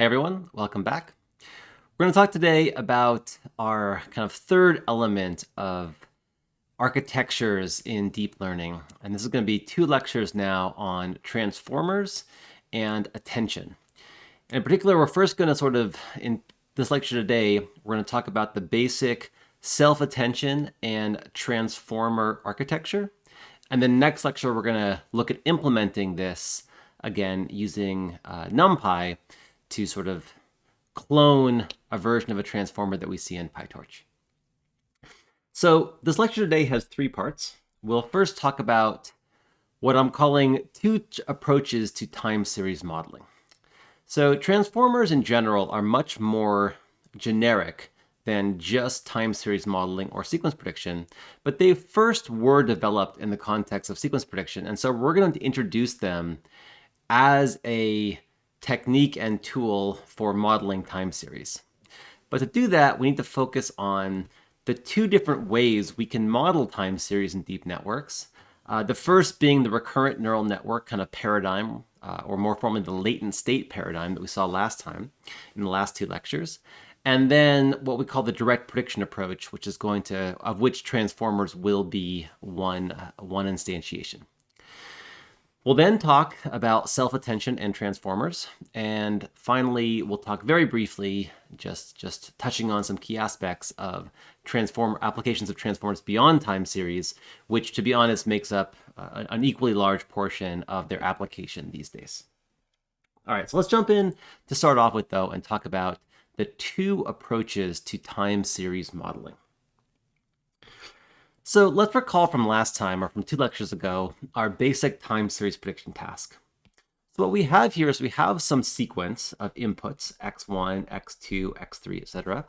Hey everyone, welcome back. We're going to talk today about our kind of third element of architectures in deep learning. And this is going to be 2 lectures now on transformers and attention. And in particular, we're first going to in this lecture today, we're going to talk about the basic self-attention and transformer architecture. And then next lecture, we're going to look at implementing this again using NumPy to sort of clone a version of a transformer that we see in PyTorch. So this lecture today has 3 parts. We'll first talk about what I'm calling 2 approaches to time series modeling. So transformers in general are much more generic than just time series modeling or sequence prediction, but they first were developed in the context of sequence prediction. And so we're going to introduce them as a technique and tool for modeling time series. But to do that, we need to focus on the 2 different ways we can model time series in deep networks. The first being the recurrent neural network kind of paradigm, or more formally the latent state paradigm that we saw last time in the last 2 lectures. And then what we call the direct prediction approach, which is of which transformers will be one instantiation. We'll then talk about self-attention and transformers. And finally, we'll talk very briefly, just touching on some key aspects of applications of transformers beyond time series, which, to be honest, makes up an equally large portion of their application these days. All right, so let's jump in to start off with, though, and talk about the 2 approaches to time series modeling. So let's recall from last time, or from 2 lectures ago, our basic time series prediction task. So what we have here is we have some sequence of inputs, x1, x2, x3, etc.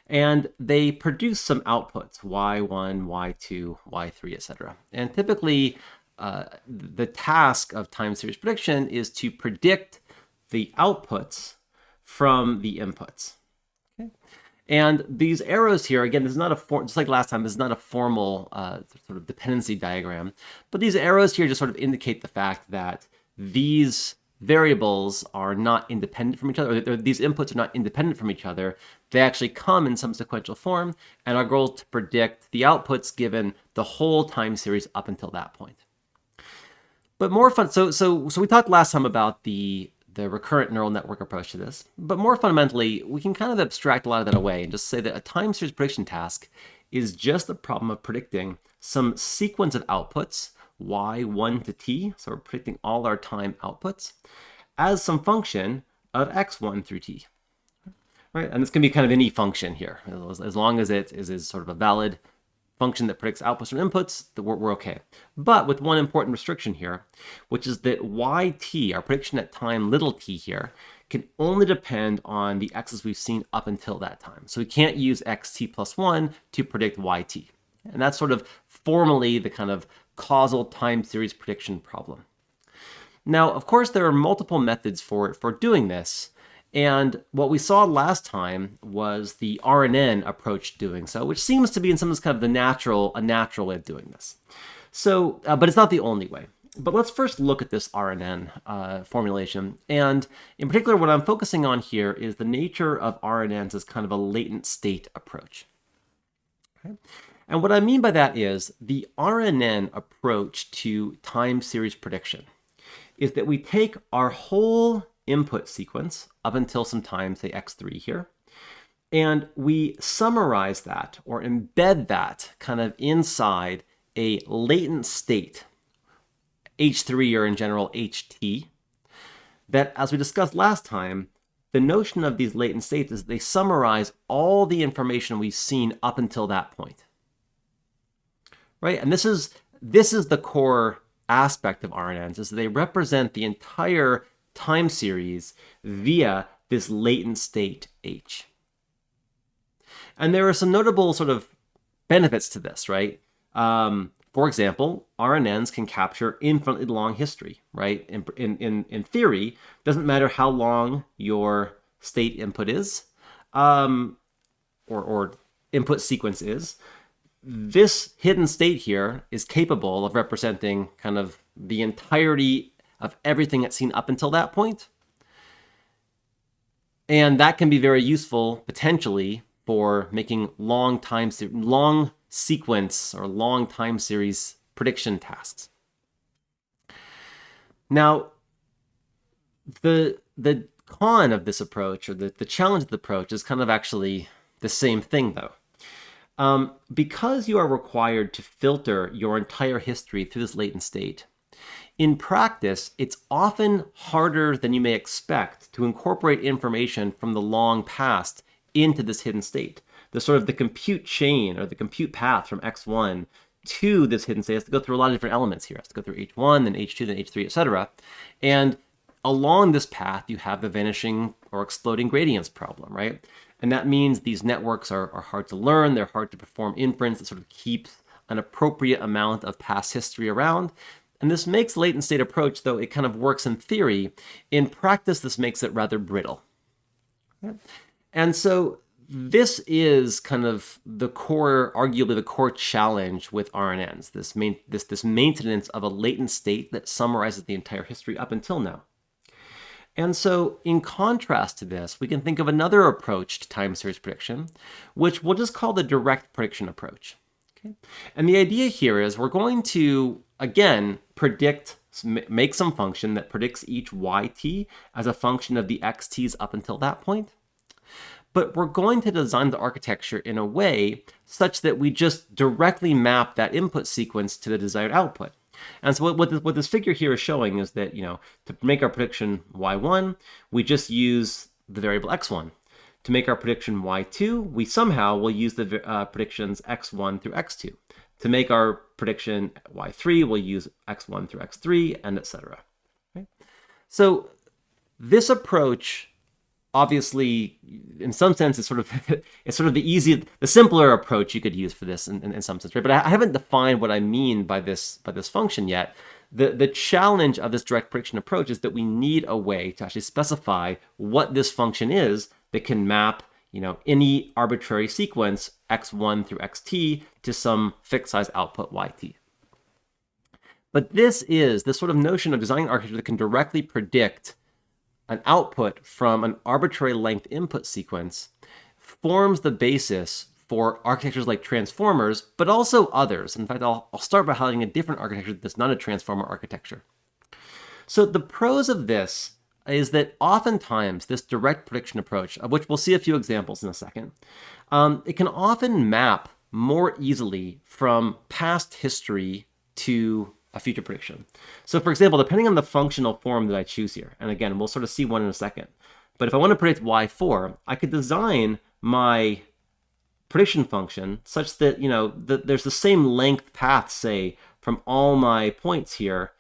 And they produce some outputs, y1, y2, y3, etc. And typically, the task of time series prediction is to predict the outputs from the inputs. Okay? And these arrows here, again, this is not just like last time, this is not a formal sort of dependency diagram, but these arrows here just sort of indicate the fact that these variables are not independent from each other, or these inputs are not independent from each other. They actually come in some sequential form, and our goal is to predict the outputs given the whole time series up until that point. But more fun, so we talked last time about the recurrent neural network approach to this. But more fundamentally, we can kind of abstract a lot of that away and just say that a time series prediction task is just the problem of predicting some sequence of outputs, y1 to t, so we're predicting all our time outputs, as some function of x1 through t. Right? And this can be kind of any function here, as long as it is sort of a valid function that predicts outputs from inputs, we're okay. But with one important restriction here, which is that yt, our prediction at time little t here, can only depend on the x's we've seen up until that time. So we can't use xt plus 1 to predict yt. And that's sort of formally the kind of causal time series prediction problem. Now, of course, there are multiple methods for doing this. And what we saw last time was the RNN approach doing so, which seems to be in some sense kind of a natural way of doing this. So, but it's not the only way. But let's first look at this RNN formulation. And in particular, what I'm focusing on here is the nature of RNNs as kind of a latent state approach. Okay? And what I mean by that is the RNN approach to time series prediction is that we take our whole input sequence up until some time, say x3 here, and we summarize that or embed that kind of inside a latent state, h3 or in general ht, that, as we discussed last time, the notion of these latent states is they summarize all the information we've seen up until that point. Right? And this is the core aspect of RNNs, is they represent the entire time series via this latent state h. And there are some notable sort of benefits to this, right? For example, RNNs can capture infinitely long history, right? In theory, it doesn't matter how long your state input is, or input sequence is. This hidden state here is capable of representing kind of the entirety of everything that's seen up until that point. And that can be very useful potentially for making long sequence or long time series prediction tasks. Now, the con of this approach, or the challenge of the approach, is kind of actually the same thing, though. Because you are required to filter your entire history through this latent state, in practice, it's often harder than you may expect to incorporate information from the long past into this hidden state. The compute chain, or the compute path from x1 to this hidden state has to go through a lot of different elements here. It has to go through h1, then h2, then h3, etc. And along this path, you have the vanishing or exploding gradients problem, right? And that means these networks are hard to learn. They're hard to perform inference that sort of keeps an appropriate amount of past history around. And this makes latent state approach, though it kind of works in theory, in practice, this makes it rather brittle. And so this is kind of the core, arguably the core challenge with RNNs, this maintenance of a latent state that summarizes the entire history up until now. And so in contrast to this, we can think of another approach to time series prediction, which we'll just call the direct prediction approach. Okay? And the idea here is we're going to, again, make some function that predicts each yt as a function of the xt's up until that point. But we're going to design the architecture in a way such that we just directly map that input sequence to the desired output. And so what this figure here is showing is that, to make our prediction y1, we just use the variable x1. To make our prediction y2, we somehow will use the predictions x1 through x2. To make our prediction y3, we'll use x1 through x3, and etc. Okay? So this approach, obviously, in some sense, it's sort of the simpler approach you could use for this in some sense, right? But I haven't defined what I mean by this function yet. The challenge of this direct prediction approach is that we need a way to actually specify what this function is that can map, any arbitrary sequence x1 through xt to some fixed size output yt. But this sort of notion of designing architecture that can directly predict an output from an arbitrary length input sequence forms the basis for architectures like transformers, but also others. In fact, I'll start by highlighting a different architecture that's not a transformer architecture. So the pros of this is that oftentimes this direct prediction approach, of which we'll see a few examples in a second, it can often map more easily from past history to a future prediction. So for example, depending on the functional form that I choose here, and again, we'll sort of see one in a second, but if I want to predict y4, I could design my prediction function such that, there's the same length path, say, from all my points here,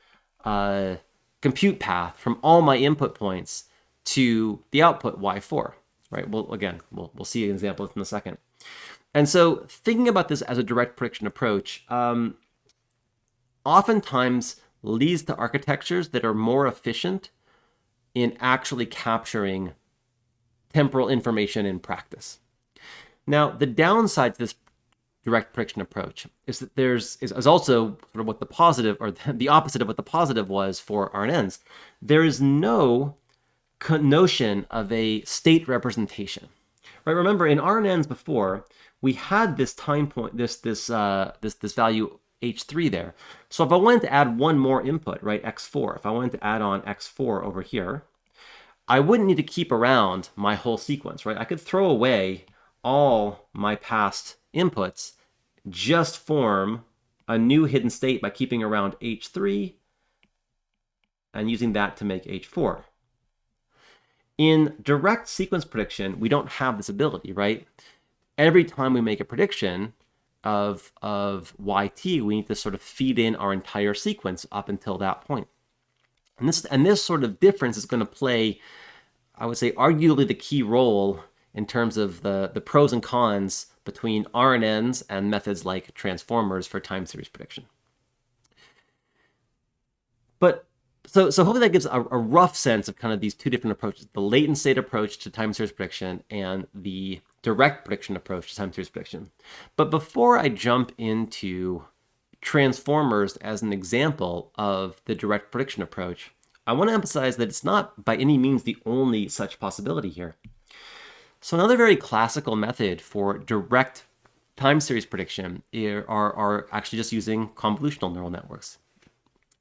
compute path from all my input points to the output y4, right? Well, again, we'll see an example in a second. And so thinking about this as a direct prediction approach, oftentimes leads to architectures that are more efficient in actually capturing temporal information in practice. Now, the downside to this direct prediction approach is that is also sort of what the positive, or the opposite of what the positive was for RNNs. There is no notion of a state representation. Right? Remember, in RNNs before, we had this time point, this value h3 there. So if I wanted to add one more input, right, x4, if I wanted to add on x4 over here, I wouldn't need to keep around my whole sequence, right? I could throw away all my past inputs, just form a new hidden state by keeping around h3 and using that to make h4. In direct sequence prediction, we don't have this ability, right? Every time we make a prediction of yt, we need to sort of feed in our entire sequence up until that point. And this sort of difference is going to play, I would say, arguably the key role in terms of the pros and cons between RNNs and methods like transformers for time series prediction. But so hopefully that gives a rough sense of kind of these two different approaches, the latent state approach to time series prediction and the direct prediction approach to time series prediction. But before I jump into transformers as an example of the direct prediction approach, I want to emphasize that it's not by any means the only such possibility here. So another very classical method for direct time series prediction are actually just using convolutional neural networks.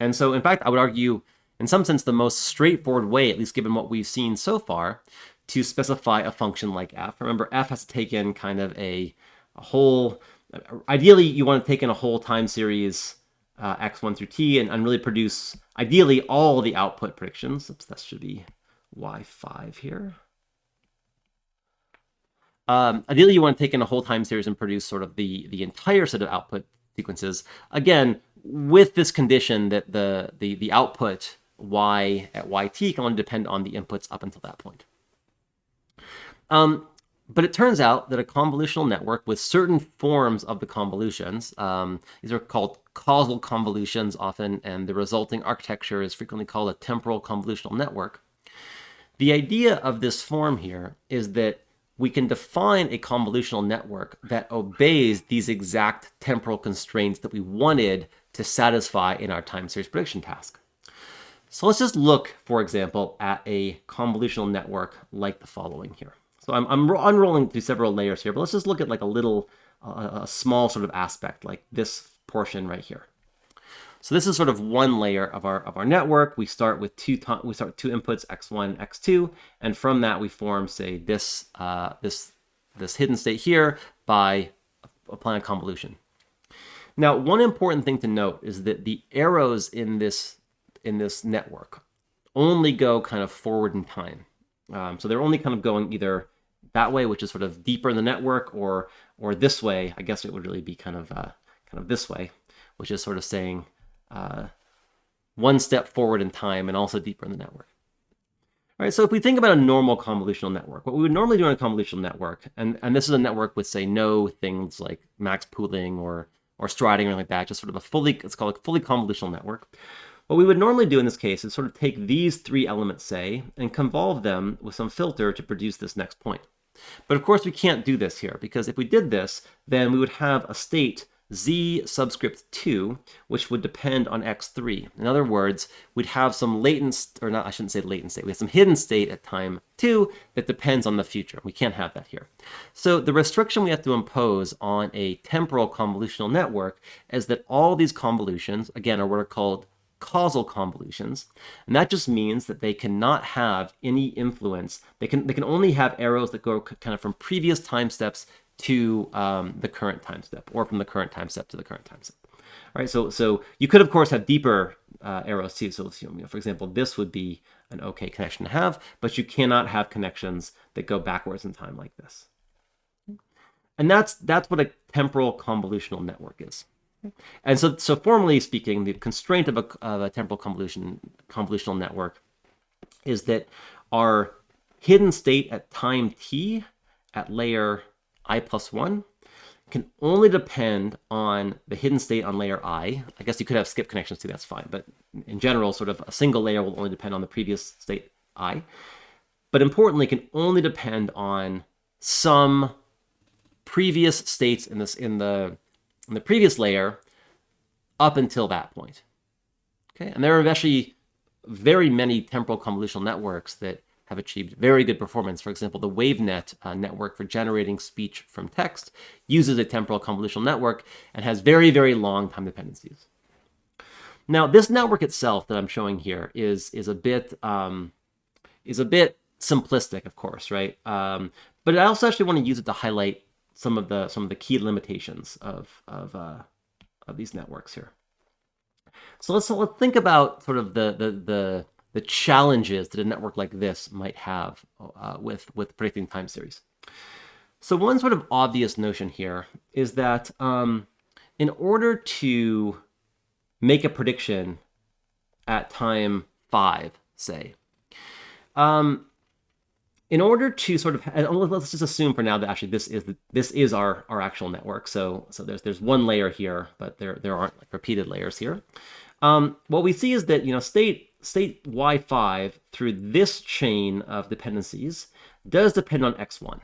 And so, in fact, I would argue, in some sense, the most straightforward way, at least given what we've seen so far, to specify a function like f. Remember, f has to take in kind of a whole, ideally, you want to take in a whole time series x1 through t and really produce, ideally, all the output predictions. Oops, that should be y5 here. Ideally, you want to take in a whole time series and produce sort of the entire set of output sequences. Again, with this condition that the output y at yt can only depend on the inputs up until that point. But it turns out that a convolutional network with certain forms of the convolutions, these are called causal convolutions often, and the resulting architecture is frequently called a temporal convolutional network. The idea of this form here is that we can define a convolutional network that obeys these exact temporal constraints that we wanted to satisfy in our time series prediction task. So let's just look, for example, at a convolutional network like the following here. So I'm unrolling through several layers here, but let's just look at like a small sort of aspect like this portion right here. So this is sort of one layer of our network. We start with two inputs, x1, x2, and from that we form, say, this hidden state here by applying a convolution. Now, one important thing to note is that the arrows in this network only go kind of forward in time. So they're only kind of going either that way, which is sort of deeper in the network, or this way. I guess it would really be kind of this way, which is sort of saying one step forward in time and also deeper in the network. All right, so if we think about a normal convolutional network, what we would normally do in a convolutional network, and this is a network with, say, no things like max pooling or striding or anything like that, just sort of it's called a fully convolutional network. What we would normally do in this case is sort of take these three elements, say, and convolve them with some filter to produce this next point. But of course, we can't do this here, because if we did this, then we would have a state z subscript 2, which would depend on x3. In other words, we'd have some latent, or not, I shouldn't say latent state, we have some hidden state at time 2 that depends on the future. We can't have that here. So the restriction we have to impose on a temporal convolutional network is that all these convolutions, again, are what are called causal convolutions, and that just means that they cannot have any influence. They can only have arrows that go kind of from previous time steps to the current time step, or from the current time step to the current time step. All right, so you could of course have deeper arrows too. So for example, this would be an okay connection to have, but you cannot have connections that go backwards in time like this. And that's what a temporal convolutional network is. And so formally speaking, the constraint of a temporal convolutional network is that our hidden state at time t at layer i+1 can only depend on the hidden state on layer I. I guess you could have skip connections too, that's fine. But in general, sort of a single layer will only depend on the previous state I. But importantly, can only depend on some previous states in the previous layer up until that point. Okay, and there are actually very many temporal convolutional networks that have achieved very good performance. For example, the WaveNet network for generating speech from text uses a temporal convolutional network and has very, very long time dependencies. Now, this network itself that I'm showing here is a bit simplistic, of course, right? But I also actually want to use it to highlight some of the key limitations of these networks here. So let's think about sort of the challenges that a network like this might have with predicting time series. So one sort of obvious notion here is that in order to make a prediction at time 5, say, in order to sort of, and let's just assume for now that actually this is our actual network. So there's one layer here, but there aren't like repeated layers here. What we see is that state y5 through this chain of dependencies does depend on x1.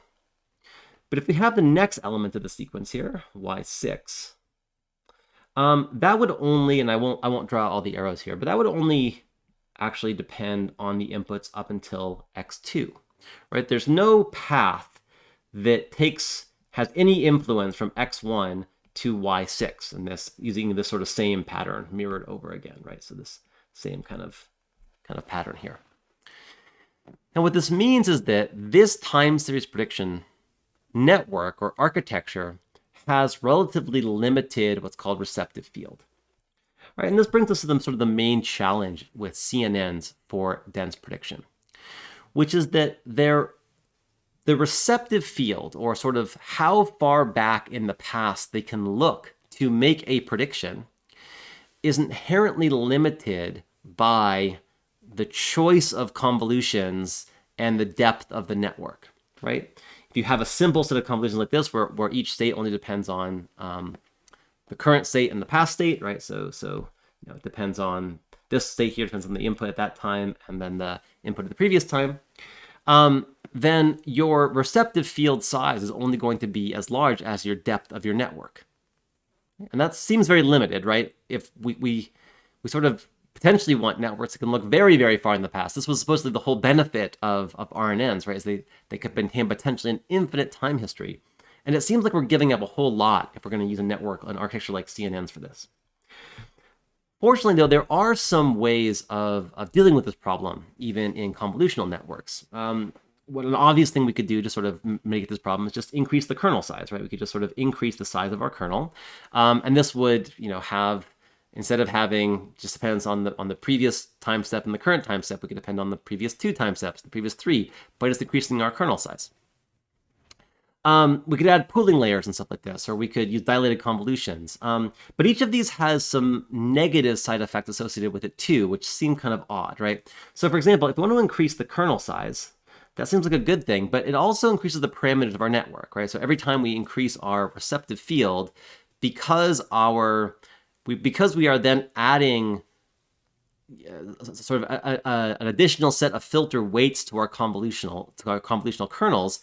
But if we have the next element of the sequence here, y6, that would only, and I won't draw all the arrows here, but that would only actually depend on the inputs up until x2. Right? There's no path that has any influence from x1 to y6, and this using this sort of same pattern mirrored over again, right? So this same kind of pattern here. And what this means is that this time series prediction network or architecture has relatively limited what's called receptive field. All right, and this brings us to sort of the main challenge with CNNs for dense prediction, which is that the receptive field, or sort of how far back in the past they can look to make a prediction, is inherently limited by the choice of convolutions and the depth of the network, right? If you have a simple set of convolutions like this, where each state only depends on the current state and the past state, right? So it depends on this state here, depends on the input at that time, and then the input at the previous time. Then your receptive field size is only going to be as large as your depth of your network. And that seems very limited, right? If we sort of potentially want networks that can look very, very far in the past. This was supposedly the whole benefit of RNNs, right? Is they could contain potentially an infinite time history. And it seems like we're giving up a whole lot if we're going to use an architecture like CNNs for this. Fortunately, though, there are some ways of dealing with this problem, even in convolutional networks. What an obvious thing we could do to sort of mitigate this problem is just increase the kernel size, right? We could just sort of increase the size of our kernel. And this would, have, instead of having, just depends on the previous time step and the current time step, we could depend on the previous 2 time steps, the previous 3, by just decreasing our kernel size. We could add pooling layers and stuff like this, or we could use dilated convolutions. But each of these has some negative side effects associated with it too, which seem kind of odd, right? So for example, if we want to increase the kernel size, that seems like a good thing, but it also increases the parameters of our network, right? So every time we increase our receptive field, because we are then adding sort of an additional set of filter weights to our convolutional kernels,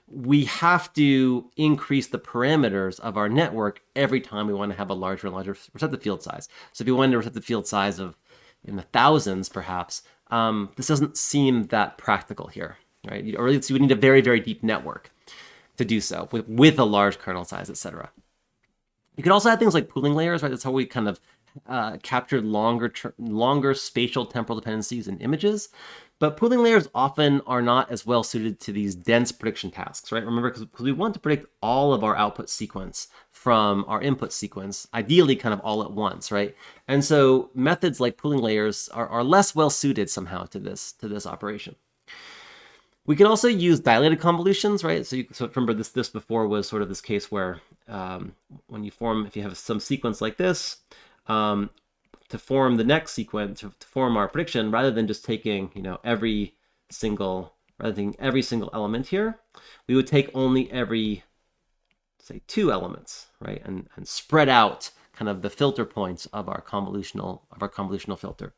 we have to increase the parameters of our network every time we want to have a larger and larger receptive field size. So if you wanted a receptive field size of in the thousands, perhaps, this doesn't seem that practical here, right? Or at least you would need a very, very deep network to do so with a large kernel size, etc. You could also add things like pooling layers, right? That's how we kind of captured longer spatial temporal dependencies in images. But pooling layers often are not as well suited to these dense prediction tasks, right? Remember, because we want to predict all of our output sequence from our input sequence, ideally kind of all at once, right? And so methods like pooling layers are less well suited somehow to this operation. We can also use dilated convolutions, right? So remember this before was sort of this case where if you have some sequence like this, to form the next sequence, to form our prediction, rather than just taking every single element here, we would take only every, say, 2 elements, right, and spread out kind of the filter points of our convolutional filter.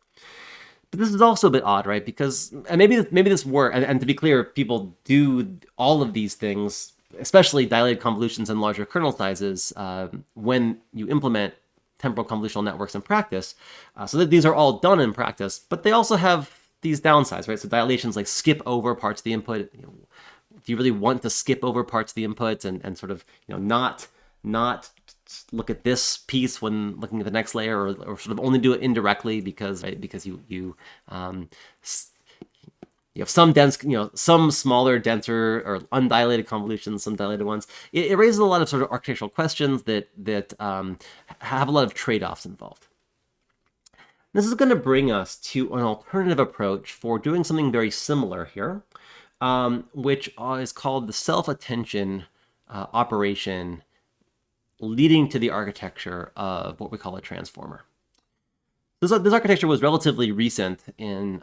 But this is also a bit odd, right? Because maybe this works, and to be clear, people do all of these things, especially dilated convolutions and larger kernel sizes, when you implement temporal convolutional networks in practice. So that these are all done in practice, but they also have these downsides, right? So dilations like skip over parts of the input. If you really want to skip over parts of the input and sort of not look at this piece when looking at the next layer, or sort of only do it indirectly because you have some dense, some smaller, denser or undilated convolutions, some dilated ones. It raises a lot of sort of architectural questions that have a lot of trade-offs involved. This is going to bring us to an alternative approach for doing something very similar here, which is called the self-attention operation leading to the architecture of what we call a transformer. This architecture was relatively recent in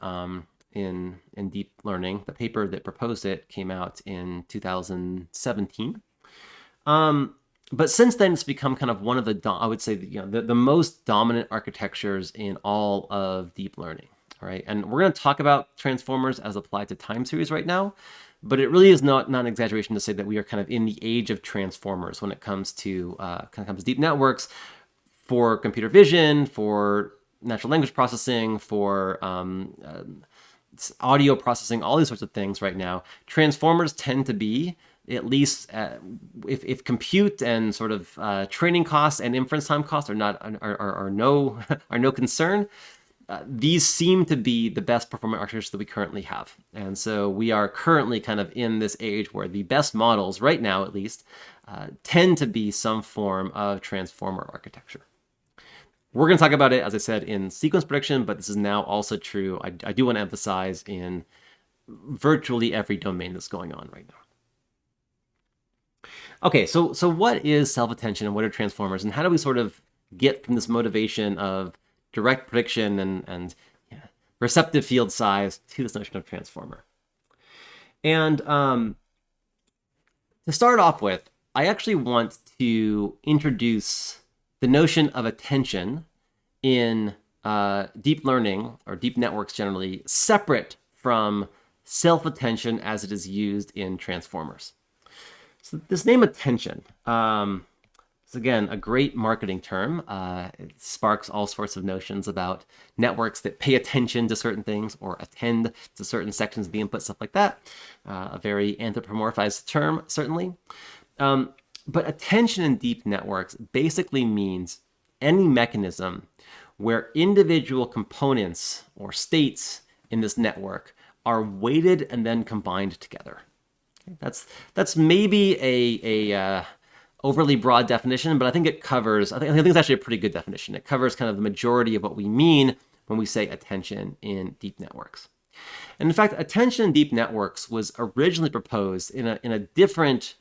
deep learning. The paper that proposed it came out in 2017. But since then, it's become kind of one of the most dominant architectures in all of deep learning. All right, and we're going to talk about transformers as applied to time series right now, but it really is not an exaggeration to say that we are kind of in the age of transformers when it comes to deep networks for computer vision, for natural language processing, for audio processing, all these sorts of things right now. Transformers tend to be at least if compute and sort of training costs and inference time costs are no are no concern, these seem to be the best performing architectures that we currently have. And so we are currently kind of in this age where the best models, right now at least, tend to be some form of transformer architecture. We're going to talk about it, as I said, in sequence prediction, but this is now also true, I do want to emphasize, in virtually every domain that's going on right now. Okay, so what is self-attention and what are transformers, and how do we sort of get from this motivation of direct prediction and receptive field size to this notion of transformer? And to start off with, I actually want to introduce the notion of attention in deep learning, or deep networks generally, separate from self-attention as it is used in transformers. So this name attention is, again, a great marketing term. It sparks all sorts of notions about networks that pay attention to certain things or attend to certain sections of the input, stuff like that. A very anthropomorphized term, certainly. But attention in deep networks basically means any mechanism where individual components or states in this network are weighted and then combined together. That's maybe a overly broad definition, but I think it covers, I think it's actually a pretty good definition. It covers kind of the majority of what we mean when we say attention in deep networks. And in fact, attention in deep networks was originally proposed in a different,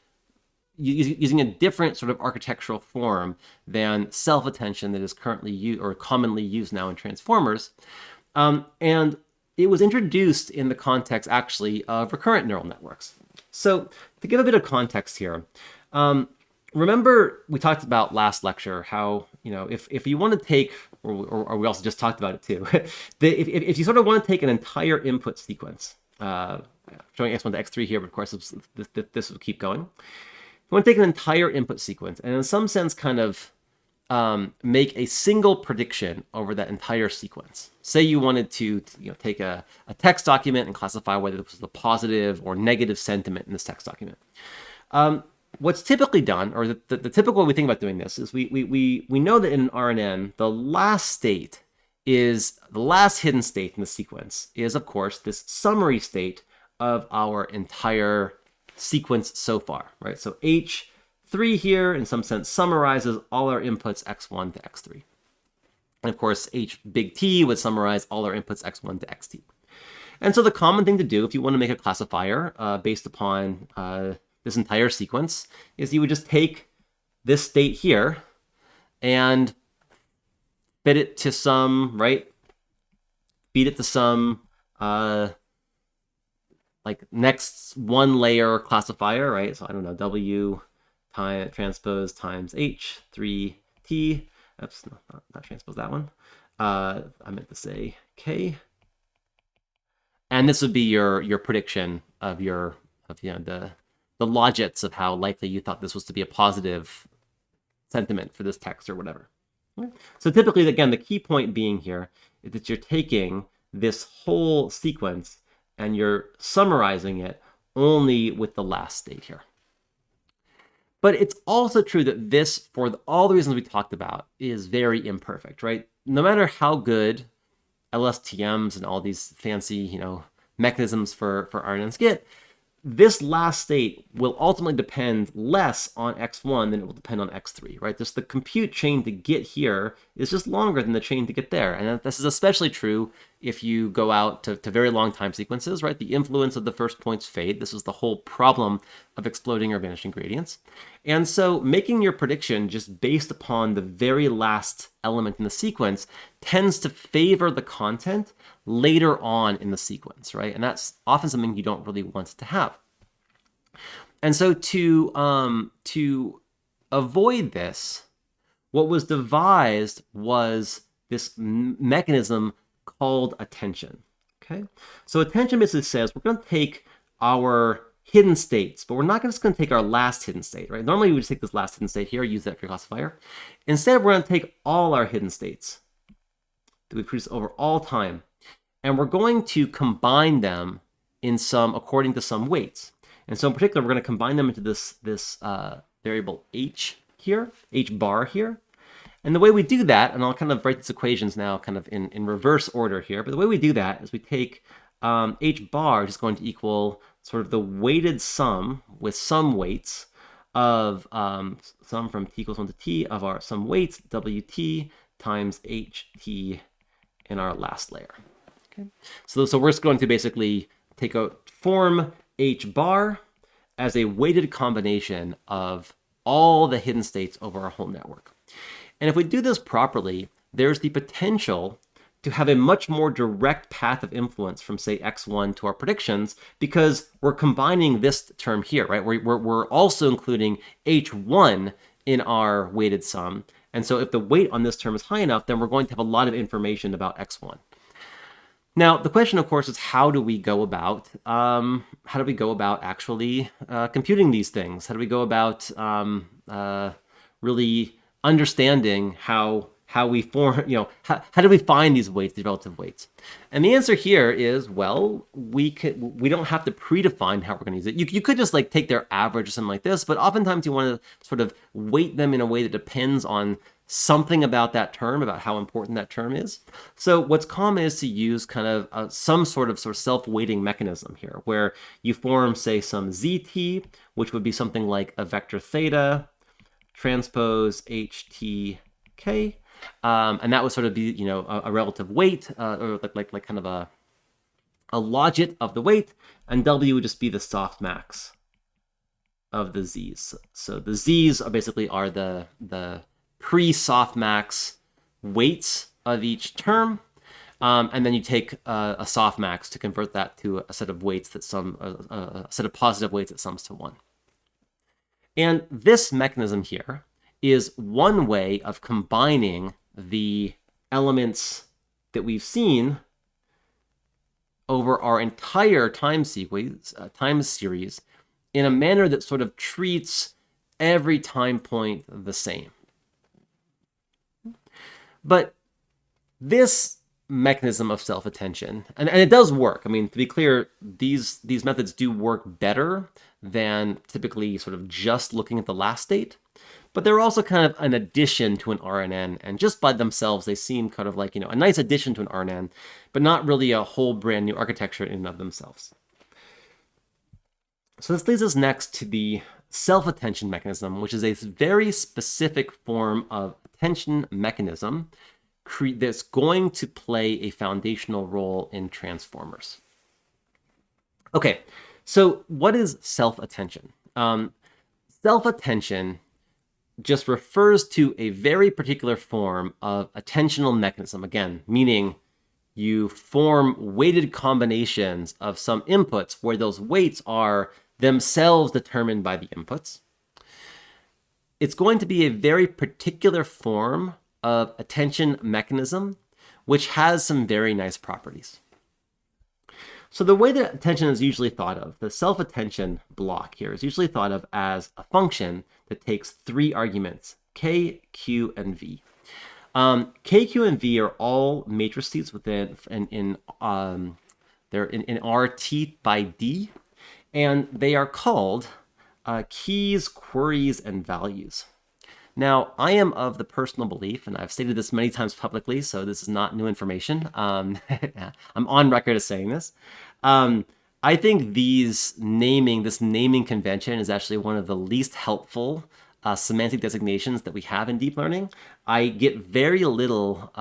using a different sort of architectural form than self-attention that is currently used or commonly used now in transformers. And it was introduced in the context, actually, of recurrent neural networks. So to give a bit of context here, remember we talked about last lecture how, if you want to take, or we also just talked about it too, if you sort of want to take an entire input sequence, showing x1 to x3 here, but of course this will keep going. You want to take an entire input sequence and in some sense kind of make a single prediction over that entire sequence. Say you wanted to take a text document and classify whether this was a positive or negative sentiment in this text document. What's typically done, or the typical way we think about doing this, is we know that in an RNN, the last state is, the last hidden state in the sequence is, of course, this summary state of our entire sequence so far, right? So H3 here, in some sense, summarizes all our inputs x1 to x3. And of course, H big T would summarize all our inputs x1 to xt. And so the common thing to do if you want to make a classifier based upon this entire sequence is you would just take this state here and fit it to some, right? Feed it to some like next one layer classifier, right? So I don't know, W transpose times H3T. Oops, no, not transpose that one. I meant to say K. And this would be your prediction of the logits of how likely you thought this was to be a positive sentiment for this text or whatever. So typically, again, the key point being here is that you're taking this whole sequence and you're summarizing it only with the last state here. But it's also true that this, for all the reasons we talked about, is very imperfect, right? No matter how good LSTMs and all these fancy, mechanisms for RNNs get, this last state will ultimately depend less on x1 than it will depend on x3, right? Just the compute chain to get here is just longer than the chain to get there. And this is especially true if you go out to very long time sequences, right? The influence of the first points fade. This is the whole problem of exploding or vanishing gradients. And so making your prediction just based upon the very last element in the sequence tends to favor the content later on in the sequence, right? And that's often something you don't really want to have. And so to avoid this, what was devised was this mechanism called attention. Okay, so attention basically says we're going to take our hidden states, but we're not just going to take our last hidden state, right? Normally we would take this last hidden state here, use that for your classifier. Instead, we're going to take all our hidden states that we produce over all time, and we're going to combine them in according to some weights. And so in particular, we're going to combine them into this variable h here, h bar here. And the way we do that, and I'll kind of write these equations now kind of in reverse order here, but the way we do that is we take h bar is going to equal sort of the weighted sum with some weights of sum from t equals 1 to t of our some weights wt times ht in our last layer. Okay, so we're just going to basically take a form h bar as a weighted combination of all the hidden states over our whole network. And if we do this properly, there's the potential to have a much more direct path of influence from, say, x1 to our predictions, because we're combining this term here, right? We're also including h1 in our weighted sum. And so if the weight on this term is high enough, then we're going to have a lot of information about x1. Now, the question, of course, is how do we go about actually computing these things? How do we go about really understanding how we form, how do we find these weights, these relative weights? And the answer here is, well, we don't have to predefine how we're going to use it. You could just like take their average or something like this, but oftentimes you want to sort of weight them in a way that depends on something about that term, about how important that term is. So what's common is to use kind of some sort of self-weighting mechanism here, where you form, say, some zt, which would be something like a vector theta transpose htk, and that would sort of be, a relative weight, or like kind of a logit of the weight, and w would just be the softmax of the z's. So the z's are basically the pre-softmax weights of each term, and then you take a softmax to convert that to a set of weights that a set of positive weights that sums to 1. And this mechanism here is one way of combining the elements that we've seen over our entire time series in a manner that sort of treats every time point the same. But this mechanism of self-attention, and it does work. I mean, to be clear, these methods do work better than typically sort of just looking at the last state, but they're also kind of an addition to an RNN, and just by themselves, they seem kind of like, a nice addition to an RNN, but not really a whole brand new architecture in and of themselves. So this leads us next to the self-attention mechanism, which is a very specific form of attention mechanism that's going to play a foundational role in transformers. Okay, so what is self-attention? Self-attention just refers to a very particular form of attentional mechanism, again, meaning you form weighted combinations of some inputs where those weights are themselves determined by the inputs. It's going to be a very particular form of attention mechanism, which has some very nice properties. So the way that attention is usually thought of, the self-attention block here, is usually thought of as a function that takes 3 arguments, k, q, and v. K, q, and v are all matrices within they're in RT by D, and they are called keys, queries, and values. Now, I am of the personal belief, and I've stated this many times publicly, so this is not new information. I'm on record as saying this. I think this naming convention is actually one of the least helpful semantic designations that we have in deep learning. I get very little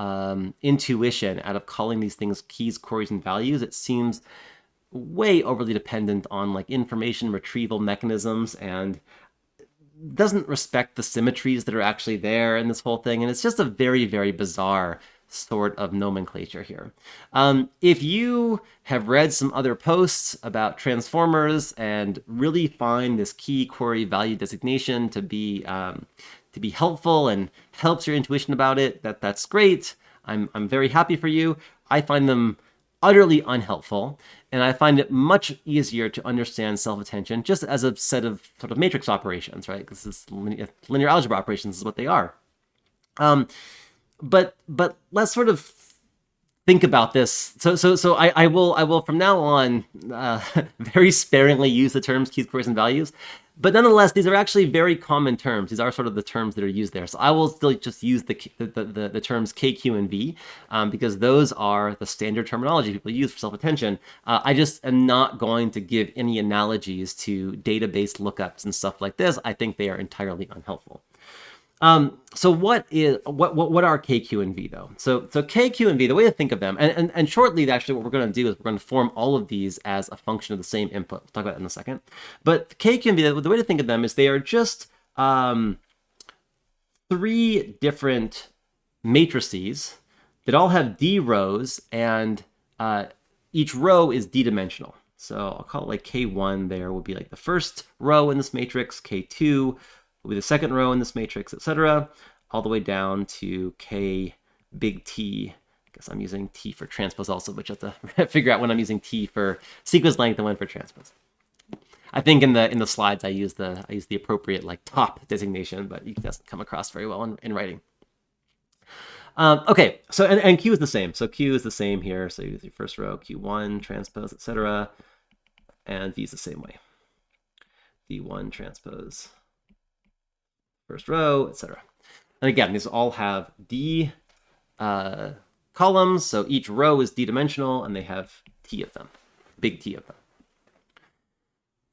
intuition out of calling these things keys, queries, and values. It seems way overly dependent on like information retrieval mechanisms and doesn't respect the symmetries that are actually there in this whole thing. And it's just a very, very bizarre sort of nomenclature here. If you have read some other posts about transformers and really find this key, query, value designation to be helpful and helps your intuition about it, that's great. I'm very happy for you. I find them utterly unhelpful, and I find it much easier to understand self-attention just as a set of sort of matrix operations, right? Because this linear algebra operations is what they are. But let's sort of think about this. So I will from now on very sparingly use the terms keys, queries, and values. But nonetheless, these are actually very common terms. These are sort of the terms that are used there. So I will still just use the terms K, Q, and V because those are the standard terminology people use for self-attention. I just am not going to give any analogies to database lookups and stuff like this. I think they are entirely unhelpful. So what are K, Q, and V though? So K, Q, and V, the way to think of them, and shortly, actually, what we're going to do is we're going to form all of these as a function of the same input. We'll talk about that in a second. But K, Q, and V, the way to think of them is they are just three different matrices that all have D rows, and each row is D-dimensional. So I'll call it like K1 there will be like the first row in this matrix, K2 will be the second row in this matrix, etc., all the way down to K big T. I guess I'm using T for transpose also, but you have to figure out when I'm using T for sequence length and when for transpose. I think in the slides I use the appropriate like top designation, but it doesn't come across very well in writing. Okay, so and Q is the same. So Q is the same here. So you use your first row, Q1 transpose, etc., and V is the same way. V1 transpose, first row, etc. And again, these all have D columns, so each row is D-dimensional, and they have T of them, big T of them.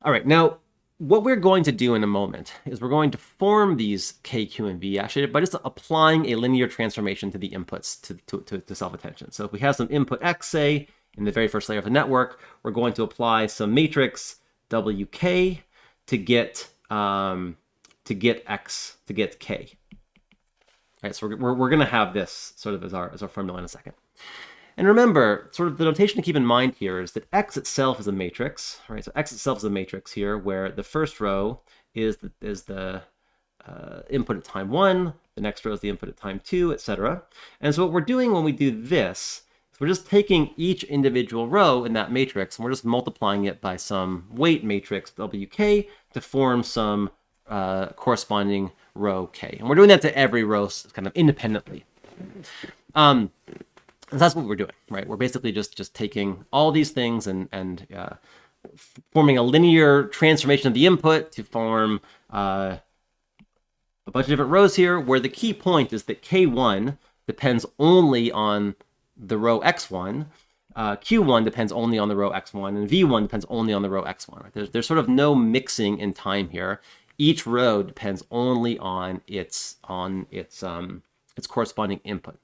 All right, now what we're going to do in a moment is we're going to form these K, Q, and V actually by just applying a linear transformation to the inputs to self-attention. So if we have some input X, say, in the very first layer of the network, we're going to apply some matrix WK to get X, to get K. All right, so we're going to have this sort of as our formula in a second. And remember, sort of the notation to keep in mind here is that X itself is a matrix, right? So X itself is a matrix here, where the first row is the input at time 1, the next row is the input at time 2, etc. And so what we're doing when we do this is we're just taking each individual row in that matrix, and we're just multiplying it by some weight matrix WK to form some corresponding row K. And we're doing that to every row kind of independently. That's what we're doing, right? We're basically just taking all these things and forming a linear transformation of the input to form a bunch of different rows here, where the key point is that K1 depends only on the row X1, Q1 depends only on the row X1, and V1 depends only on the row X1. Right? There's sort of no mixing in time here. Each row depends only on its corresponding input.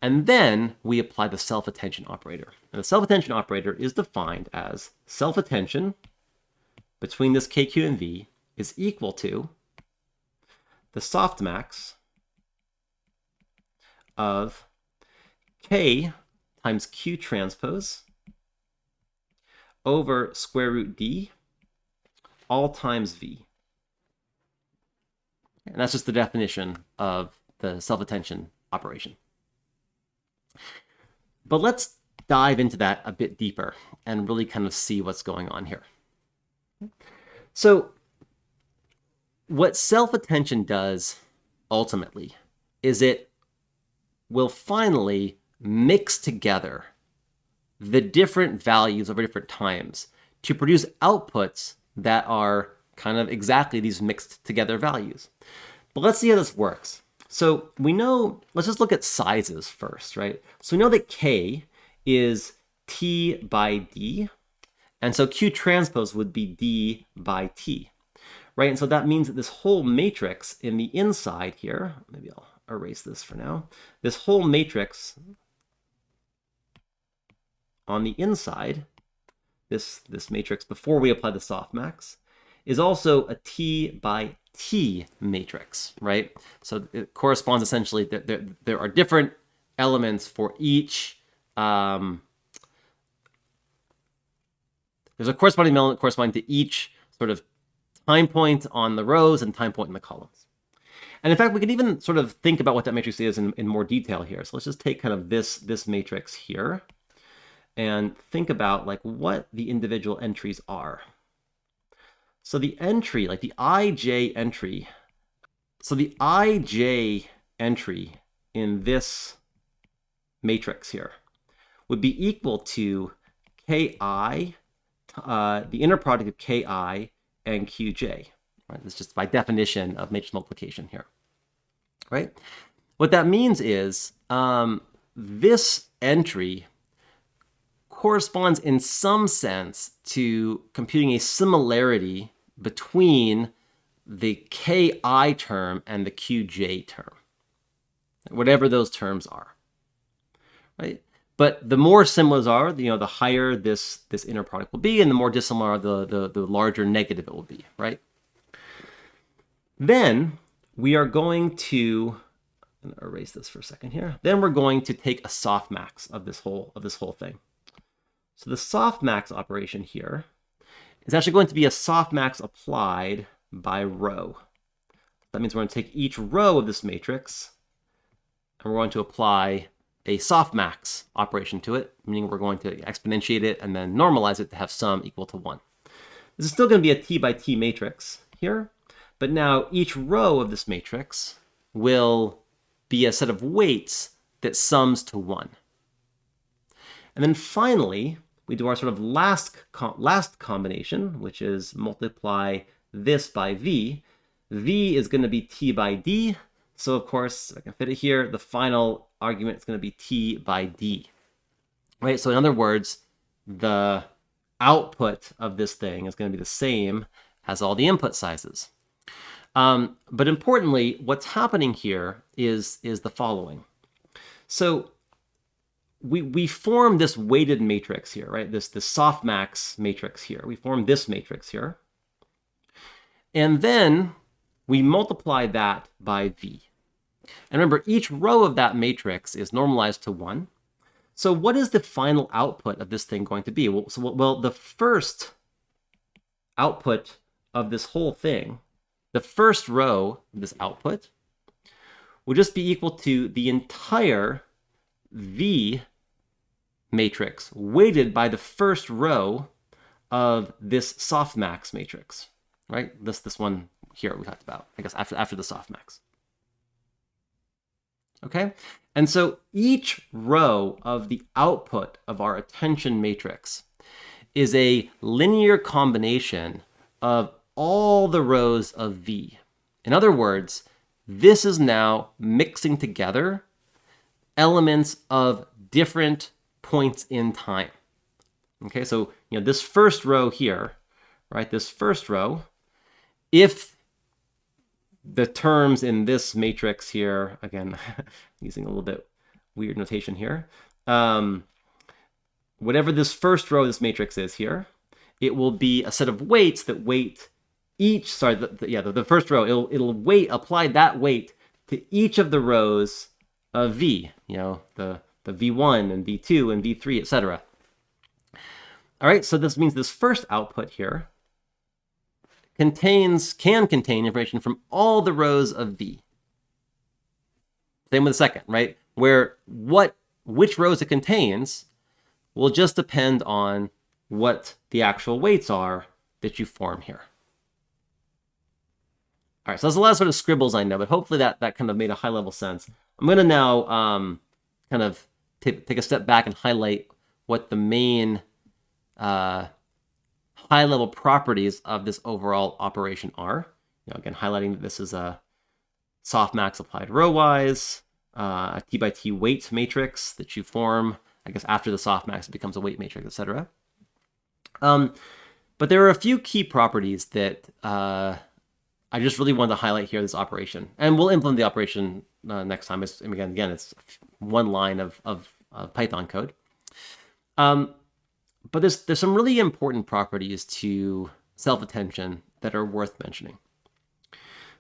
And then we apply the self-attention operator. And the self-attention operator is defined as self-attention between this K, Q, and V is equal to the softmax of K times Q transpose over square root D all times V. And that's just the definition of the self-attention operation. But let's dive into that a bit deeper and really kind of see what's going on here. So what self-attention does ultimately is it will finally mix together the different values over different times to produce outputs that are kind of exactly these mixed together values. But let's see how this works. So we know, let's just look at sizes first, right? So we know that K is T by D, and so Q transpose would be D by T, right? And so that means that this whole matrix in the inside here, maybe I'll erase this for now, this whole matrix on the inside, this matrix before we apply the softmax, is also a T by T matrix, right? So it corresponds essentially that there are different elements for each. There's a corresponding element corresponding to each sort of time point on the rows and time point in the columns. And in fact, we can even sort of think about what that matrix is in more detail here. So let's just take kind of this matrix here and think about like what the individual entries are. So the entry, like the IJ entry, so the IJ entry in this matrix here would be equal to Ki, the inner product of Ki and Qj. Right? This is just by definition of matrix multiplication here. Right? What that means is this entry corresponds in some sense to computing a similarity between the Ki term and the Qj term, whatever those terms are, right? But the more similars are, the higher this inner product will be, and the more dissimilar the larger negative it will be, right? Then we are going to, I'm gonna erase this for a second here. Then we're going to take a softmax of this whole thing. So the softmax operation here is actually going to be a softmax applied by row. That means we're going to take each row of this matrix and we're going to apply a softmax operation to it, meaning we're going to exponentiate it and then normalize it to have sum equal to 1. This is still going to be a t by t matrix here, but now each row of this matrix will be a set of weights that sums to 1. And then finally, we do our sort of last combination, which is multiply this by v. V is going to be t by d. So of course, if I can fit it here, the final argument is going to be t by d. Right? So in other words, the output of this thing is going to be the same as all the input sizes. But importantly, what's happening here is the following. So we form this weighted matrix here, right? This softmax matrix here. We form this matrix here. And then we multiply that by v. And remember, each row of that matrix is normalized to 1. So what is the final output of this thing going to be? Well, the first output of this whole thing, the first row of this output, will just be equal to the entire v matrix weighted by the first row of this softmax matrix, right? This one here we talked about, I guess, after the softmax. Okay, and so each row of the output of our attention matrix is a linear combination of all the rows of V. In other words, this is now mixing together elements of different points in time. Okay, so this first row here, right? This first row, if the terms in this matrix here, again, using a little bit weird notation here, whatever this first row of this matrix is here, it will be a set of weights that weight each, sorry, the first row, it'll apply that weight to each of the rows of V, the V1 and V2 and V3, etc. All right, so this means this first output here can contain information from all the rows of V. Same with the second, right? Where which rows it contains will just depend on what the actual weights are that you form here. All right, so there's a lot of sort of scribbles, I know, but hopefully that kind of made a high-level sense. I'm going to now kind of take a step back and highlight what the main high-level properties of this overall operation are. Again, highlighting that this is a softmax applied row-wise, a t by t weight matrix that you form. I guess after the softmax, it becomes a weight matrix, etc. But there are a few key properties that I just really wanted to highlight here, this operation. And we'll implement the operation next time. Again, it's one line of Python code. But there's some really important properties to self-attention that are worth mentioning.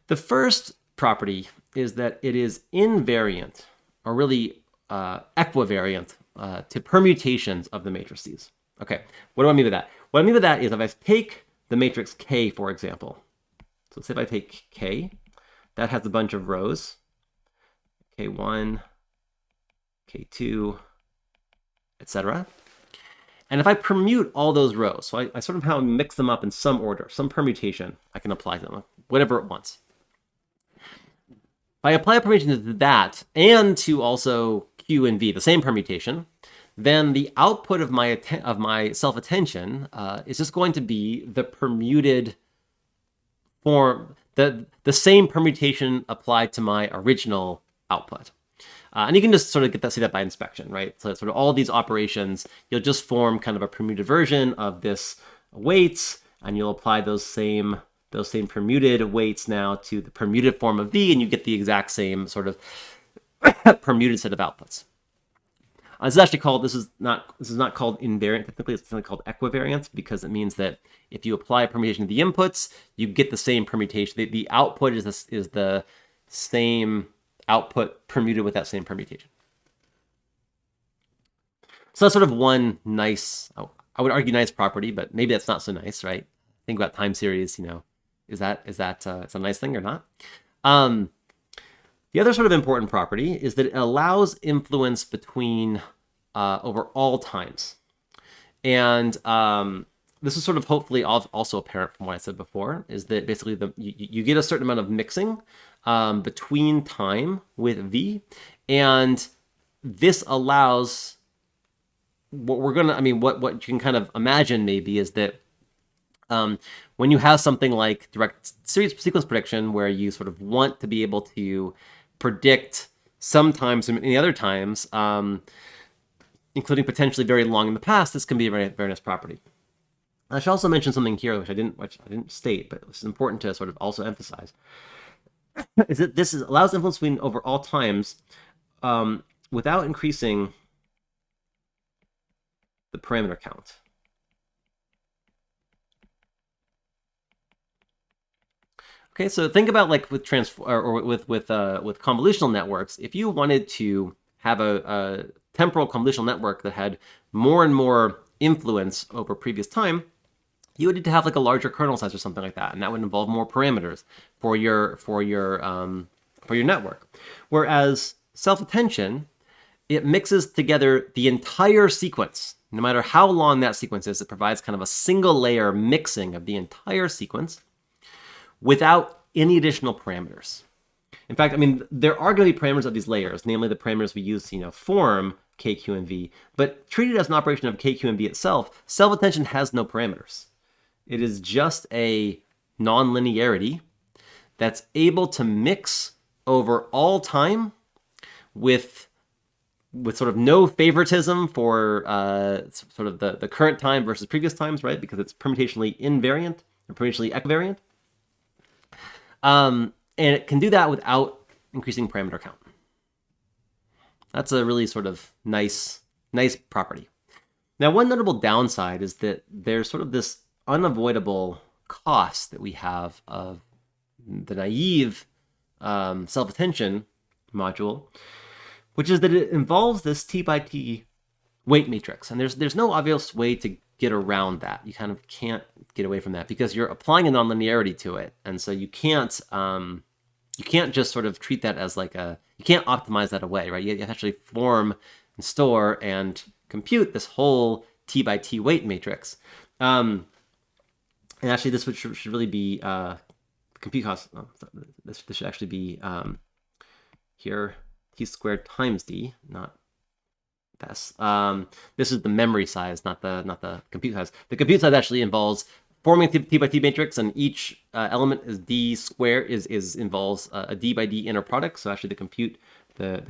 The first property is that it is invariant, or really equivariant, to permutations of the matrices. Okay, what do I mean by that? What I mean by that is if I take the matrix K, for example. So say if I take K, that has a bunch of rows, K1, K2, etc. And if I permute all those rows, so I sort of how mix them up in some order, some permutation, I can apply to them, whatever it wants. If I apply a permutation to that and to also Q and V, the same permutation, then the output of my self-attention is just going to be the permuted form, the same permutation applied to my original output. And you can just sort of see that by inspection, right? So sort of all these operations, you'll just form kind of a permuted version of this weights, and you'll apply those same permuted weights now to the permuted form of V, and you get the exact same sort of permuted set of outputs. This is actually called, this is not called invariant technically, it's something called equivariance, because it means that if you apply a permutation to the inputs, you get the same permutation. The output is the same output permuted with that same permutation. So that's sort of one nice, I would argue nice property, but maybe that's not so nice, right? Think about time series, is that a nice thing or not? The other sort of important property is that it allows influence between over all times. And this is sort of hopefully also apparent from what I said before, is that basically you get a certain amount of mixing between time with V, and this allows what you can kind of imagine maybe is that when you have something like direct series sequence prediction, where you sort of want to be able to predict sometimes and many other times, including potentially very long in the past, this can be a very, very nice property. I should also mention something here, which I didn't state, but it's important to sort of also emphasize, is that this allows influence between over all times without increasing the parameter count. Okay, so think about like with convolutional networks, if you wanted to have a temporal convolutional network that had more and more influence over previous time, you would need to have like a larger kernel size or something like that, and that would involve more parameters for your network. Whereas self-attention, it mixes together the entire sequence, no matter how long that sequence is. It provides kind of a single layer mixing of the entire sequence without any additional parameters. In fact, there are going to be parameters of these layers, namely the parameters we use to form K, Q, and V. But treated as an operation of K, Q, and V itself, self-attention has no parameters. It is just a nonlinearity that's able to mix over all time with sort of no favoritism for sort of the current time versus previous times, right? Because it's permutationally invariant or permutationally equivariant. And it can do that without increasing parameter count. That's a really sort of nice property. Now, one notable downside is that there's sort of this unavoidable cost that we have of the naive self-attention module, which is that it involves this T by T weight matrix. And there's no obvious way to get around that. You kind of can't get away from that because you're applying a nonlinearity to it. And so you can't just sort of treat that as like you can't optimize that away, right? You have to actually form and store and compute this whole T by T weight matrix. And actually this should really be compute cost. Oh, this should actually be here, T squared times D, not this. This is the memory size, not the compute size. The compute size actually involves forming a T by T matrix, and each element is D squared involves a D by D inner product. So actually the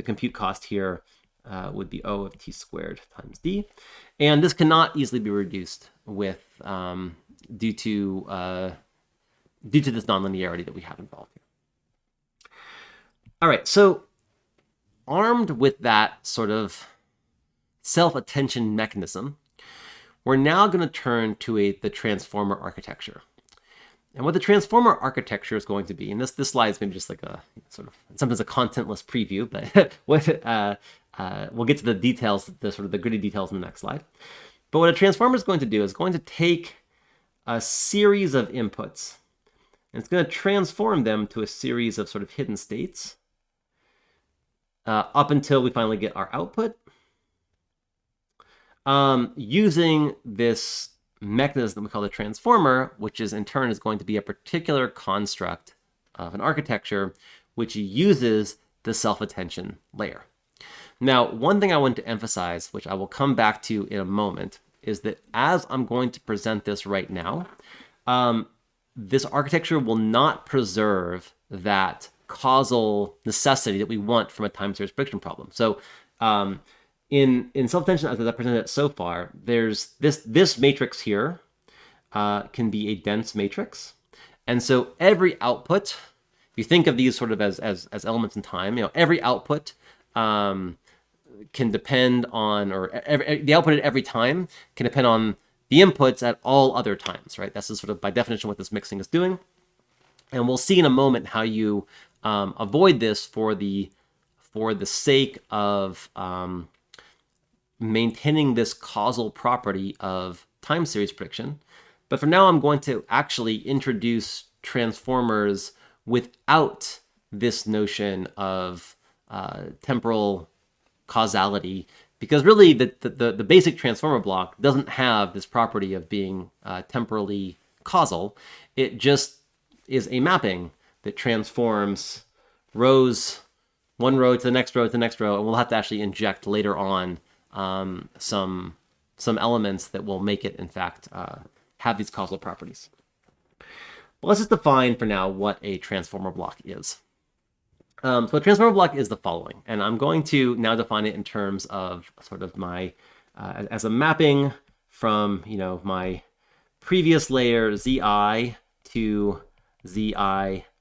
compute cost here would be O of T squared times D, and this cannot easily be reduced with due to this nonlinearity that we have involved here. All right, so armed with that sort of self-attention mechanism, we're now going to turn to the transformer architecture. And what the transformer architecture is going to be, and this slide is maybe just like a sort of sometimes a contentless preview, but we'll get to the details, the sort of the gritty details in the next slide. But what a transformer is going to do is going to take a series of inputs, and it's going to transform them to a series of sort of hidden states up until we finally get our output. Using this mechanism we call the transformer, which is in turn is going to be a particular construct of an architecture which uses the self-attention layer. Now, one thing I want to emphasize, which I will come back to in a moment, is that as I'm going to present this right now, this architecture will not preserve that causal necessity that we want from a time series prediction problem. So in self-attention, as I presented it so far, there's this matrix here can be a dense matrix. And so every output, if you think of these sort of as elements in time, every output can depend on, or the output at every time can depend on the inputs at all other times, right? That's just sort of by definition what this mixing is doing. And we'll see in a moment how you avoid this for the sake of maintaining this causal property of time series prediction. But for now, I'm going to actually introduce transformers without this notion of temporal causality, because really the basic transformer block doesn't have this property of being temporally causal. It just is a mapping that transforms rows, one row to the next row to the next row, and we'll have to actually inject later on some elements that will make it, in fact, have these causal properties. But let's just define for now what a transformer block is. So a transformer block is the following, and I'm going to now define it in terms of sort of my, as a mapping from, my previous layer Zi to Zi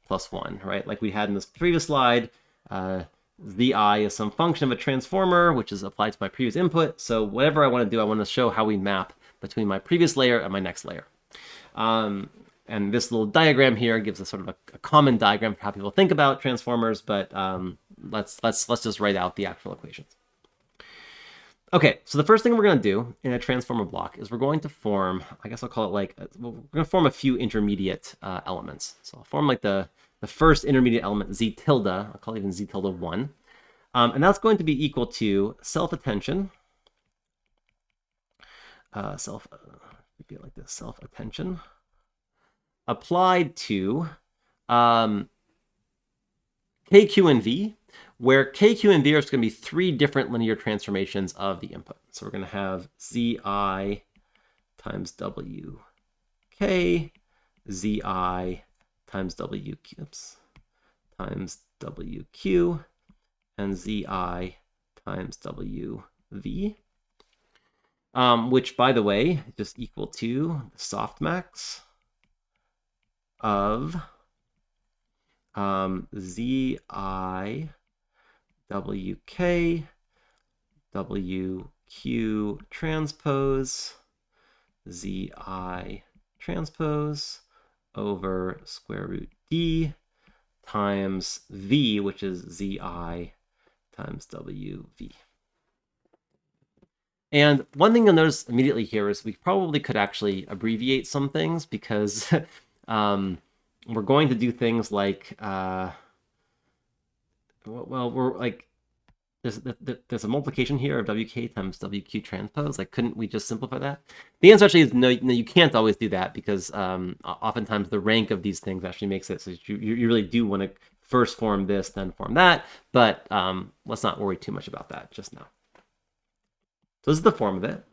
plus 1, right? Like we had in this previous slide, Zi is some function of a transformer, which is applied to my previous input. So whatever I want to do, I want to show how we map between my previous layer and my next layer. And this little diagram here gives us sort of a common diagram for how people think about transformers, but let's just write out the actual equations. Okay, so the first thing we're going to do in a transformer block is we're going to form, I guess I'll call it we're going to form a few intermediate elements. So I'll form like the first intermediate element, Z tilde, I'll call it even Z tilde 1. And that's going to be equal to self-attention, self-attention, applied to K, Q, and V, where K, Q, and V are going to be three different linear transformations of the input. So we're going to have Zi times WK, Zi times times WQ, and Zi times WV, which, by the way, is just equal to the softmax of Zi WK WQ transpose Zi transpose over square root D times V, which is Zi times WV. And one thing you'll notice immediately here is we probably could actually abbreviate some things, because we're going to do things like, we're like, there's a multiplication here of WK times WQ transpose. Like, couldn't we just simplify that? The answer actually is no, you can't always do that, because oftentimes the rank of these things actually makes it so you really do want to first form this, then form that. But let's not worry too much about that just now. So this is the form of it.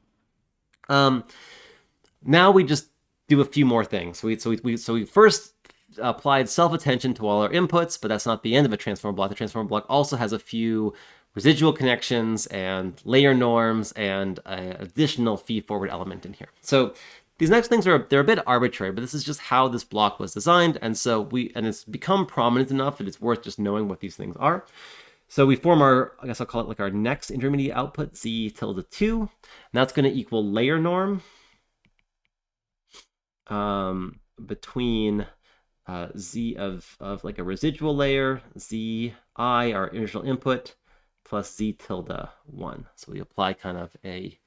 Now we just do a few more things. So we first applied self-attention to all our inputs, but that's not the end of a transformer block. The transformer block also has a few residual connections and layer norms and an additional feed-forward element in here. So these next things they're a bit arbitrary, but this is just how this block was designed, and so it's become prominent enough that it's worth just knowing what these things are. So we form our, I guess I'll call it like our next intermediate output, Z tilde 2, and that's going to equal layer norm between Z of like a residual layer, Zi, our initial input, plus Z tilde 1. So we apply kind of a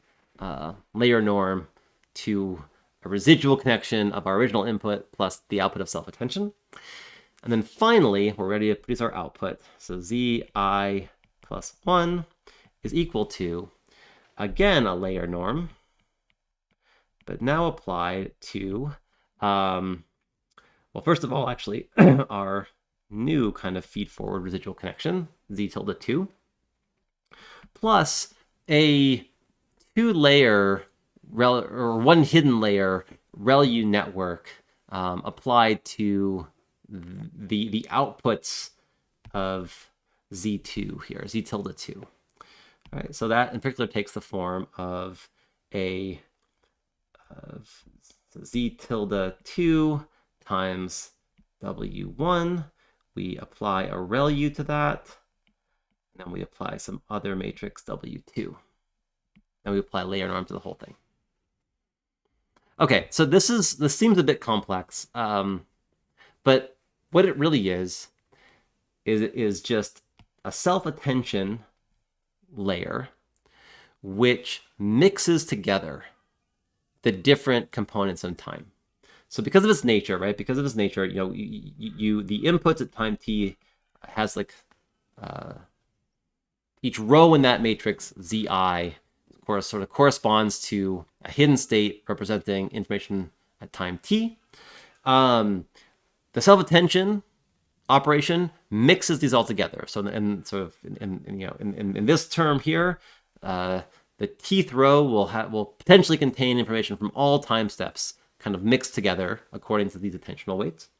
layer norm to a residual connection of our original input plus the output of self-attention. And then finally, we're ready to produce our output. So Zi plus 1 is equal to, again, a layer norm, but now applied to, well, first of all, actually, our new kind of feed-forward residual connection, Z tilde 2, plus a two-layer or one hidden layer ReLU network applied to the outputs of Z2 here, Z tilde 2. All right, so that in particular takes the form of a Z tilde 2 times W1. We apply a ReLU to that. And then we apply some other matrix W2. And we apply layer norm to the whole thing. Okay, so this seems a bit complex, but what it really is just a self-attention layer which mixes together the different components in time. So because of its nature, right? Because of its nature, the inputs at time t has like each row in that matrix Zi, of course, sort of corresponds to a hidden state representing information at time t. The self-attention operation mixes these all together. So in this term here, the tth row will potentially contain information from all time steps, kind of mixed together according to these attentional weights.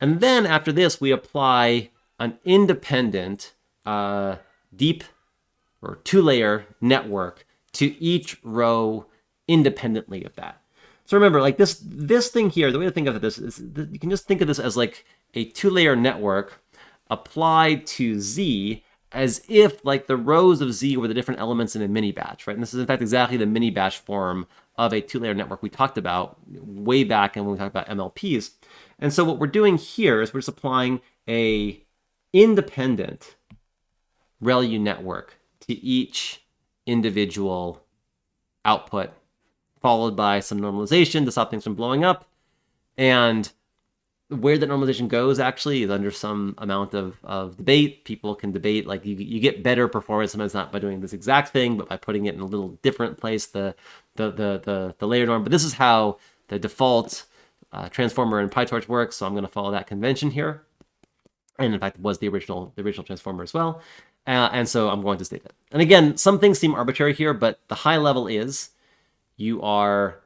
And then after this, we apply an independent deep or two-layer network to each row independently of that. So remember, like this thing here, the way to think of this is you can just think of this as like a two-layer network applied to Z as if like the rows of Z were the different elements in a mini batch, right? And this is in fact exactly the mini batch form of a two-layer network we talked about way back when we talked about MLPs. And so what we're doing here is we're just applying a independent ReLU network to each individual output, followed by some normalization to stop things from blowing up. And where that normalization goes actually is under some amount of debate. People can debate, like you get better performance sometimes not by doing this exact thing, but by putting it in a little different place, the layer norm. But this is how the default transformer in PyTorch works, so I'm going to follow that convention here. And in fact, it was the original transformer as well. And so I'm going to state that. And again, some things seem arbitrary here, but the high level is you are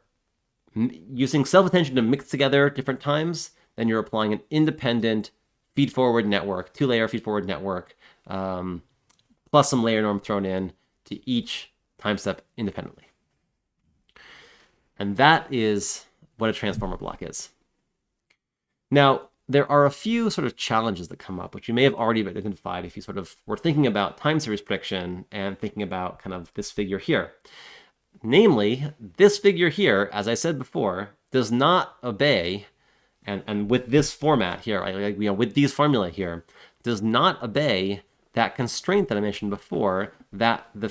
using self-attention to mix together different times, then you're applying an independent feed-forward network, two-layer feed-forward network, plus some layer norm thrown in to each time step independently. And that is what a transformer block is. Now, there are a few sort of challenges that come up, which you may have already identified if you sort of were thinking about time series prediction and thinking about kind of this figure here. Namely, this figure here, as I said before, does not obey, and with this format here, with these formula here, does not obey that constraint that I mentioned before, that the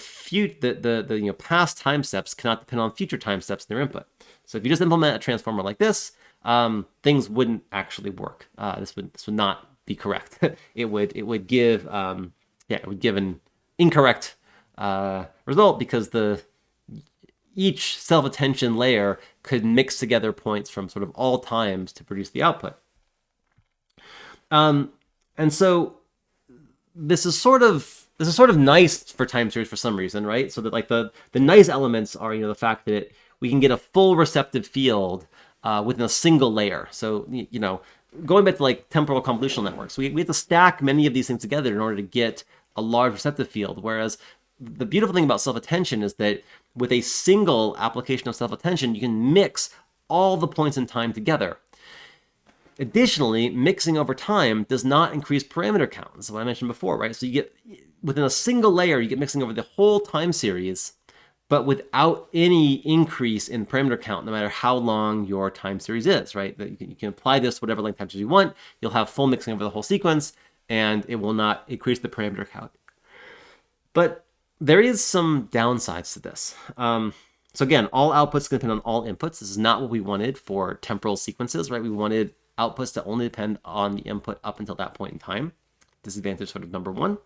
past time steps cannot depend on future time steps in their input. So if you just implement a transformer like this, things wouldn't actually work. This would not be correct. it would give an incorrect result because each self-attention layer could mix together points from sort of all times to produce the output. And so this is sort of nice for time series for some reason, right? So that like the nice elements are the fact that we can get a full receptive field within a single layer. So going back to like temporal convolutional networks, we have to stack many of these things together in order to get a large receptive field. Whereas the beautiful thing about self-attention is that with a single application of self-attention, you can mix all the points in time together. Additionally, mixing over time does not increase parameter count. That's what I mentioned before, right? So you get, within a single layer, you get mixing over the whole time series, but without any increase in parameter count, no matter how long your time series is, right? You can apply this to whatever length time series you want. You'll have full mixing over the whole sequence, and it will not increase the parameter count. But there is some downsides to this. So again, all outputs can depend on all inputs. This is not what we wanted for temporal sequences, right? We wanted outputs to only depend on the input up until that point in time. Disadvantage sort of number one.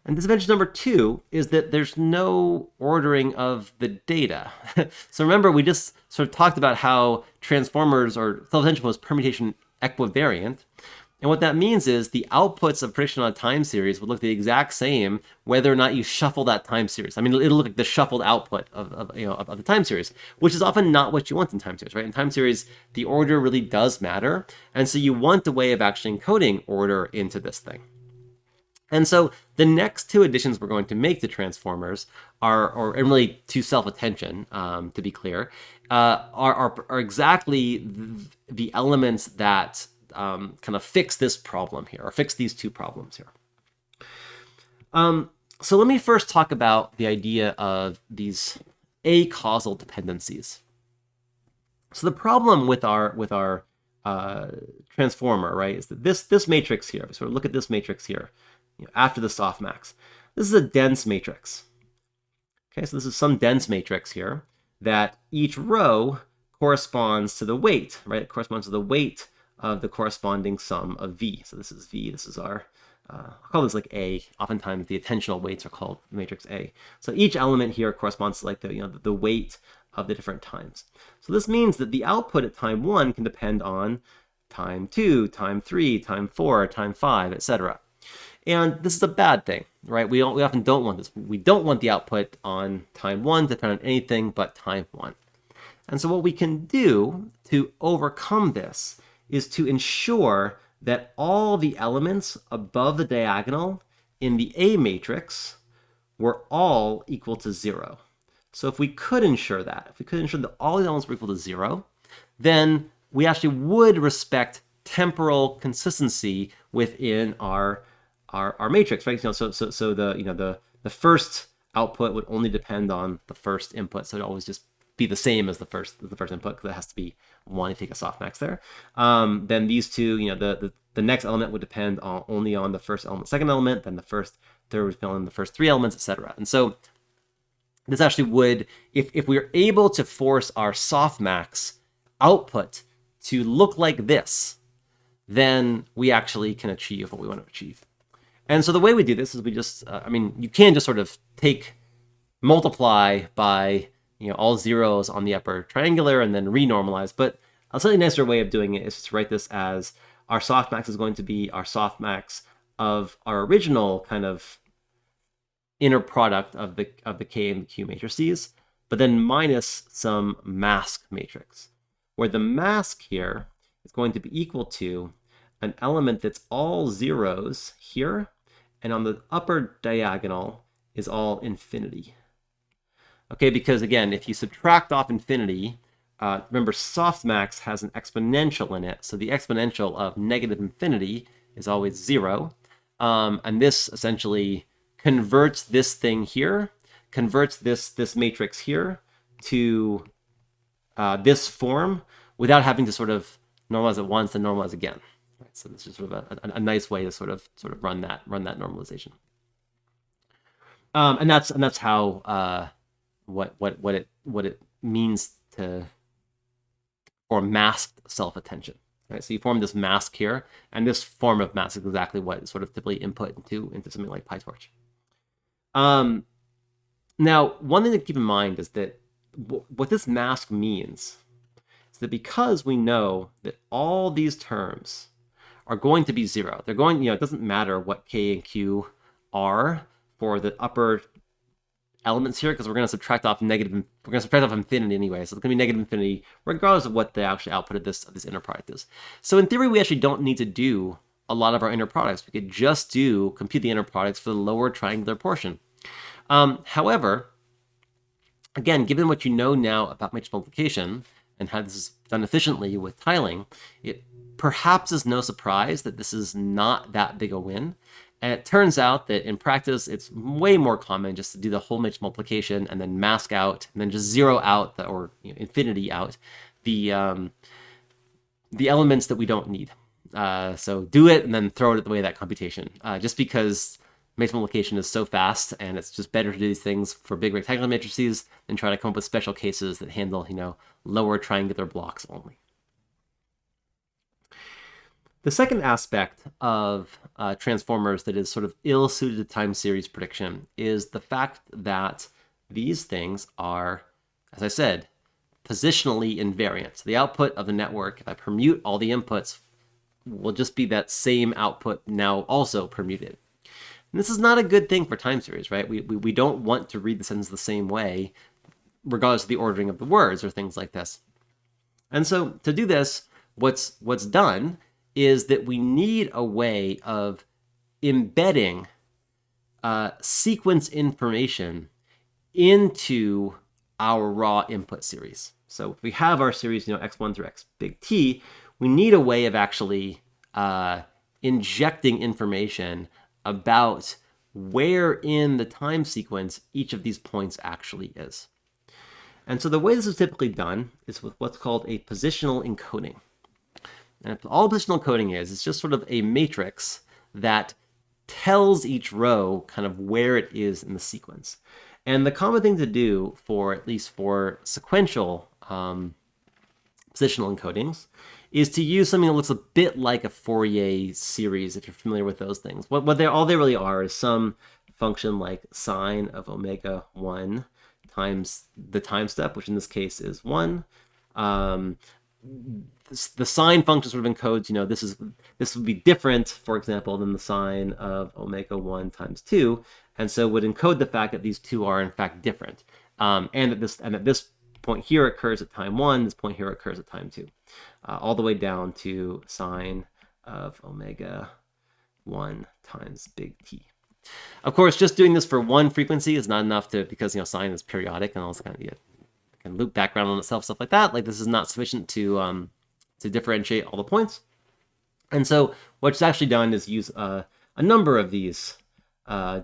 And disadvantage number two is that there's no ordering of the data. So remember, we just sort of talked about how transformers or self-attention was permutation equivariant. And what that means is the outputs of prediction on a time series would look the exact same whether or not you shuffle that time series. I mean, it'll look like the shuffled output of the time series, which is often not what you want in time series, right? In time series, the order really does matter. And so you want a way of actually encoding order into this thing. And so the next two additions we're going to make to transformers are and really to self-attention, to be clear, are exactly the elements that kind of fix this problem here, or fix these two problems here. So let me first talk about the idea of these acausal dependencies. So the problem with our transformer, right, is that this matrix here. So look at this matrix here, after the softmax. This is a dense matrix. Okay, so this is some dense matrix here that each row corresponds to the weight, right? It corresponds to the weight of the corresponding sum of V. So this is V. This is our I'll call this like A. Oftentimes the attentional weights are called matrix A. So each element here corresponds to like the weight of the different times. So this means that the output at time 1 can depend on time 2, time 3, time 4, time 5, etc. And this is a bad thing, right? We often don't want this. We don't want the output on time 1 to depend on anything but time 1. And so what we can do to overcome this is to ensure that all the elements above the diagonal in the A matrix were all equal to 0. So if we could ensure that, if we could ensure that all the elements were equal to 0, then we actually would respect temporal consistency within our matrix, right? So the first output would only depend on the first input, so it always just be the same as the first input, because it has to be 1 if you take a softmax there. Then these two, the next element would depend only on the first element, second element, then the first, third would depend on the first 3 elements, etc. And so this actually would, if we are able to force our softmax output to look like this, then we actually can achieve what we want to achieve. And so the way we do this is we just, you can just sort of multiply by all zeros on the upper triangular and then renormalize. But a slightly nicer way of doing it is to write this as our softmax is going to be our softmax of our original kind of inner product of the K and the Q matrices, but then minus some mask matrix, where the mask here is going to be equal to an element that's all zeros here, and on the upper diagonal is all infinity. Okay, because again, if you subtract off infinity, remember softmax has an exponential in it, so the exponential of negative infinity is always 0, and this essentially converts this thing here, converts this matrix here to this form without having to sort of normalize it once and normalize again. Right, so this is sort of a nice way to sort of run that normalization. And that's how what it means to form masked self-attention. Right, so you form this mask here, and this form of mask is exactly what is sort of typically input into something like PyTorch. Now, one thing to keep in mind is that what this mask means is that because we know that all these terms are going to be 0, they're going, it doesn't matter what K and Q are for the upper elements here, because we're going to subtract off infinity anyway, so it's going to be negative infinity regardless of what the actual output of this inner product is. So in theory, we actually don't need to do a lot of our inner products. We could just compute the inner products for the lower triangular portion. However, again, given what you know now about matrix multiplication and how this is done efficiently with tiling, it perhaps is no surprise that this is not that big a win. And it turns out that in practice, it's way more common just to do the whole matrix multiplication and then mask out and then just zero out or infinity out the elements that we don't need. So do it and then throw it away that computation, just because matrix multiplication is so fast, and it's just better to do these things for big rectangular matrices than try to come up with special cases that handle lower triangular blocks only. The second aspect of transformers that is sort of ill-suited to time series prediction is the fact that these things are, as I said, positionally invariant. So the output of the network, if I permute all the inputs will just be that same output now also permuted. And this is not a good thing for time series, right? We don't want to read the sentence the same way, regardless of the ordering of the words or things like this. And so to do this, what's done is that we need a way of embedding sequence information into our raw input series. So if we have our series, x1 through x big T, we need a way of actually injecting information about where in the time sequence each of these points actually is. And so the way this is typically done is with what's called a positional encoding. And all positional encoding is, it's just sort of a matrix that tells each row kind of where it is in the sequence. And the common thing to do for, at least for sequential positional encodings, is to use something that looks a bit like a Fourier series, if you're familiar with those things. All they really are is some function like sine of omega 1 times the time step, which in this case is 1. The sine function sort of encodes, this would be different, for example, than the sine of omega 1 times 2, and so would encode the fact that these two are in fact different, and that this point here occurs at time 1, this point here occurs at time 2, all the way down to sine of omega 1 times big T. Of course, just doing this for one frequency is not enough because sine is periodic and also kind of can loop background on itself, stuff like that. Like, this is not sufficient to differentiate all the points. And so what's actually done is use a number of these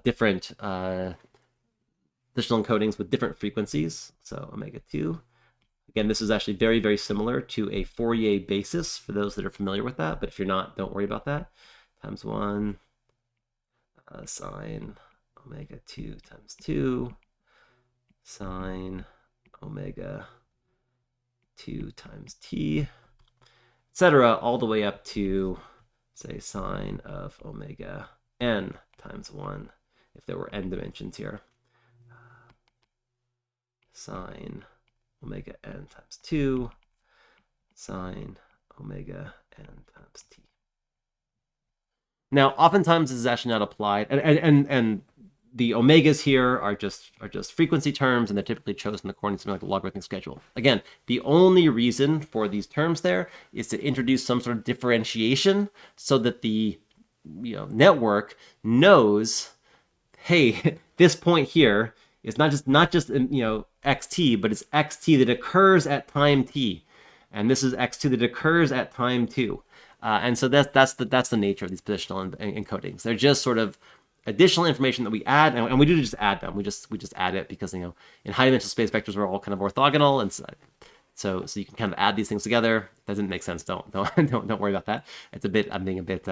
different positional encodings with different frequencies. So omega 2. Again, this is actually very, very similar to a Fourier basis for those that are familiar with that. But if you're not, don't worry about that. Times 1 sine omega 2 times 2 sine omega 2 times t, etc., all the way up to, say, sine of omega n times 1, if there were n dimensions here. Sine omega n times 2 sine omega n times t. Now, oftentimes this is actually not applied, and the omegas here are just frequency terms, and they're typically chosen according to something like a logarithmic schedule. Again, the only reason for these terms there is to introduce some sort of differentiation so that the network knows, hey, this point here is not just xt, but it's xt that occurs at time t, and this is x2 that occurs at time 2. And so that's the nature of these positional encodings. They're just sort of additional information that we add, and we do just add them. We just add it because in high-dimensional space vectors we're all kind of orthogonal, and so you can kind of add these things together. If that doesn't make sense, don't worry about that. It's I'm being a bit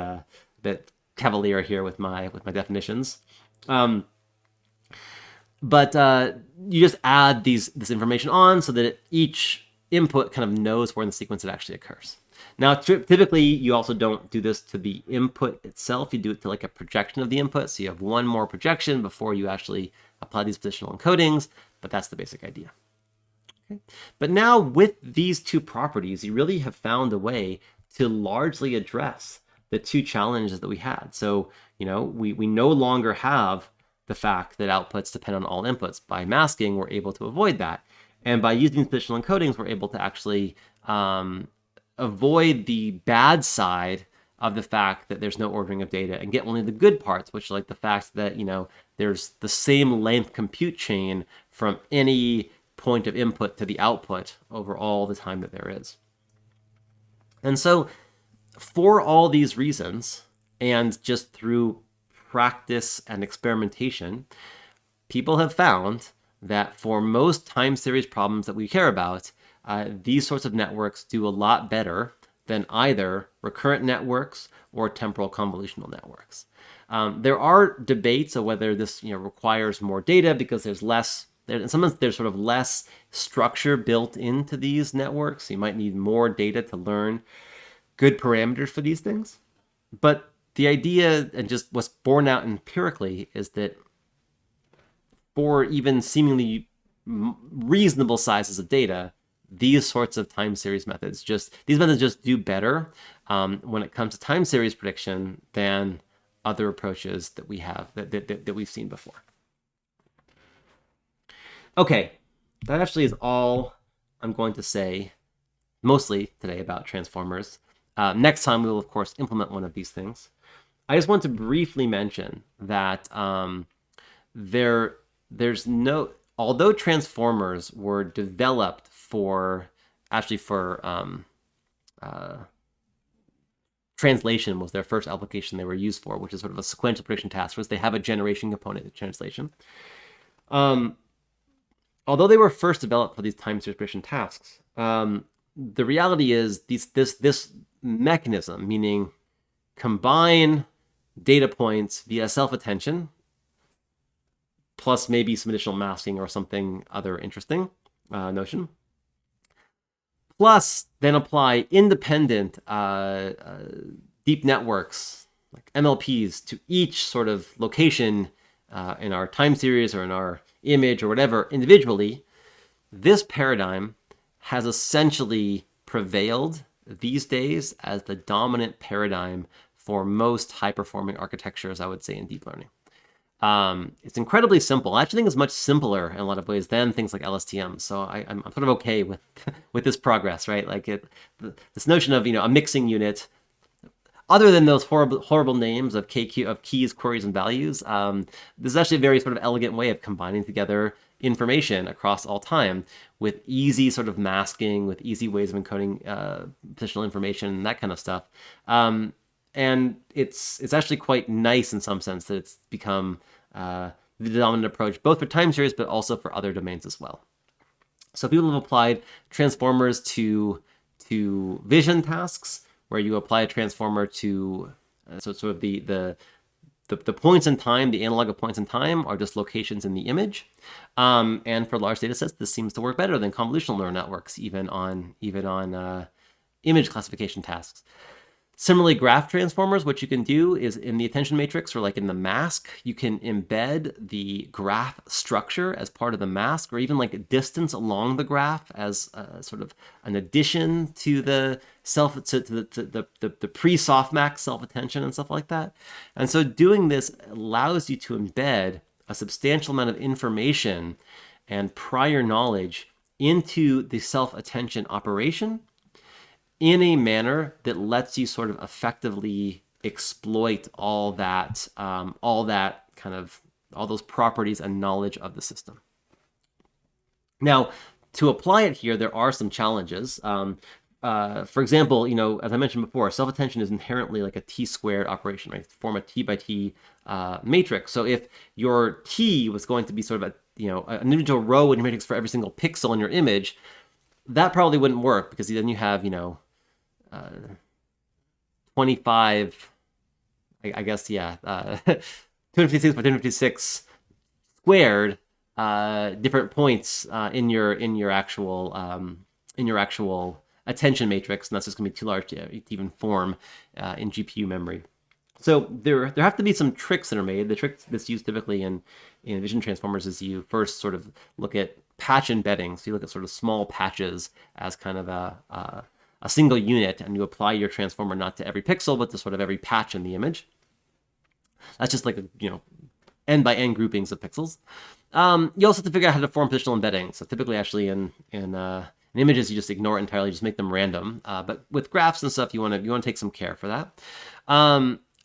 cavalier here with my definitions. But you just add this information on so that each input kind of knows where in the sequence it actually occurs. Now, typically, you also don't do this to the input itself. You do it to like a projection of the input. So you have one more projection before you actually apply these positional encodings, but that's the basic idea. Okay. But now with these two properties, you really have found a way to largely address the two challenges that we had. So, we no longer have the fact that outputs depend on all inputs. By masking, we're able to avoid that. And by using positional encodings, we're able to actually avoid the bad side of the fact that there's no ordering of data and get only the good parts, which are like the fact that, there's the same length compute chain from any point of input to the output over all the time that there is. And so for all these reasons, and just through practice and experimentation, people have found that for most time series problems that we care about, these sorts of networks do a lot better than either recurrent networks or temporal convolutional networks. There are debates of whether this requires more data because sometimes there's sort of less structure built into these networks. You might need more data to learn good parameters for these things. But the idea, and just what's borne out empirically, is that for even seemingly reasonable sizes of data, these sorts of time series methods. These methods just do better when it comes to time series prediction than other approaches that we have that we've seen before. Okay, that actually is all I'm going to say mostly today about transformers. Next time we will of course implement one of these things. I just want to briefly mention that there's no, although transformers were developed for translation was their first application they were used for, which is sort of a sequential prediction task, whereas they have a generation component in translation. Although they were first developed for these time series prediction tasks, the reality is this mechanism, meaning combine data points via self-attention, plus maybe some additional masking or something other interesting notion, plus then apply independent deep networks, like MLPs, to each sort of location in our time series or in our image or whatever individually. This paradigm has essentially prevailed these days as the dominant paradigm for most high-performing architectures, I would say, in deep learning. It's incredibly simple. I actually think it's much simpler in a lot of ways than things like LSTM. So I'm sort of okay with with this progress, right? Like this notion of a mixing unit, other than those horrible names of keys, queries, and values. This is actually a very sort of elegant way of combining together information across all time with easy sort of masking, with easy ways of encoding positional information and that kind of stuff. And it's actually quite nice in some sense that it's become the dominant approach, both for time series, but also for other domains as well. So people have applied transformers to vision tasks, where you apply a transformer to so sort of the points in time, the analog of points in time are just locations in the image. And for large data sets, this seems to work better than convolutional neural networks, even on image classification tasks. Similarly, graph transformers, what you can do is in the attention matrix or like in the mask, you can embed the graph structure as part of the mask, or even like a distance along the graph as sort of an addition to the the pre-softmax self-attention and stuff like that. And so doing this allows you to embed a substantial amount of information and prior knowledge into the self-attention operation in a manner that lets you sort of effectively exploit all those properties and knowledge of the system. Now, to apply it here, there are some challenges. For example, as I mentioned before, self-attention is inherently like a t-squared operation, right? Form a t by t matrix. So if your t was going to be sort of an individual row in your matrix for every single pixel in your image, that probably wouldn't work, because then you have 25, I guess, 256 by 256 squared different points in your actual attention matrix, and that's just going to be too large to even form in GPU memory. So there have to be some tricks that are made. The trick that's used typically in vision transformers is you first sort of look at patch embedding. So you look at sort of small patches as kind of a single unit, and you apply your transformer not to every pixel, but to sort of every patch in the image. That's just like n by n groupings of pixels. You also have to figure out how to form positional embedding. So typically, actually, in images, you just ignore it entirely, just make them random. But with graphs and stuff, you want to take some care for that.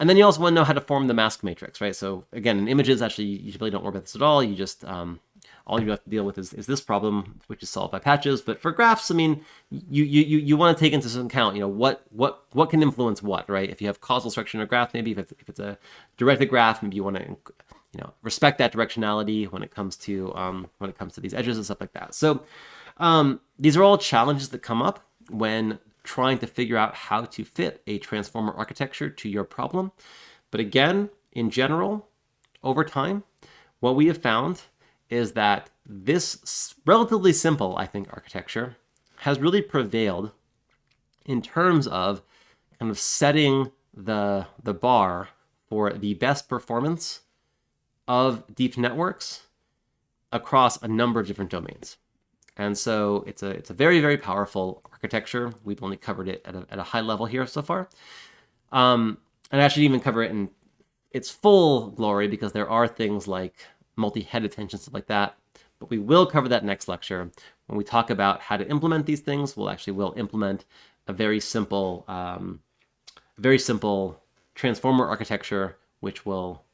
And then you also want to know how to form the mask matrix, right? So again, in images, actually, you really don't worry about this at all. You just all you have to deal with is this problem, which is solved by patches. But for graphs, I mean, you want to take into account, what can influence what, right? If you have causal structure in a graph, maybe if it's a directed graph, maybe you want to respect that directionality when it comes to these edges and stuff like that. So these are all challenges that come up when trying to figure out how to fit a transformer architecture to your problem. But again, in general, over time, what we have found is that this relatively simple, I think, architecture has really prevailed in terms of kind of setting the bar for the best performance of deep networks across a number of different domains. And so it's a very, very powerful architecture. We've only covered it at a high level here so far. And I should even cover it in its full glory because there are things like multi-head attention, stuff like that. But we will cover that next lecture. When we talk about how to implement these things, we'll implement a very simple transformer architecture, which will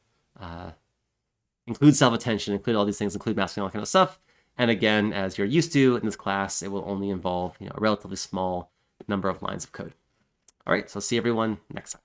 include self-attention, include all these things, include masking, all that kind of stuff. And again, as you're used to in this class, it will only involve a relatively small number of lines of code. All right, so see everyone next time.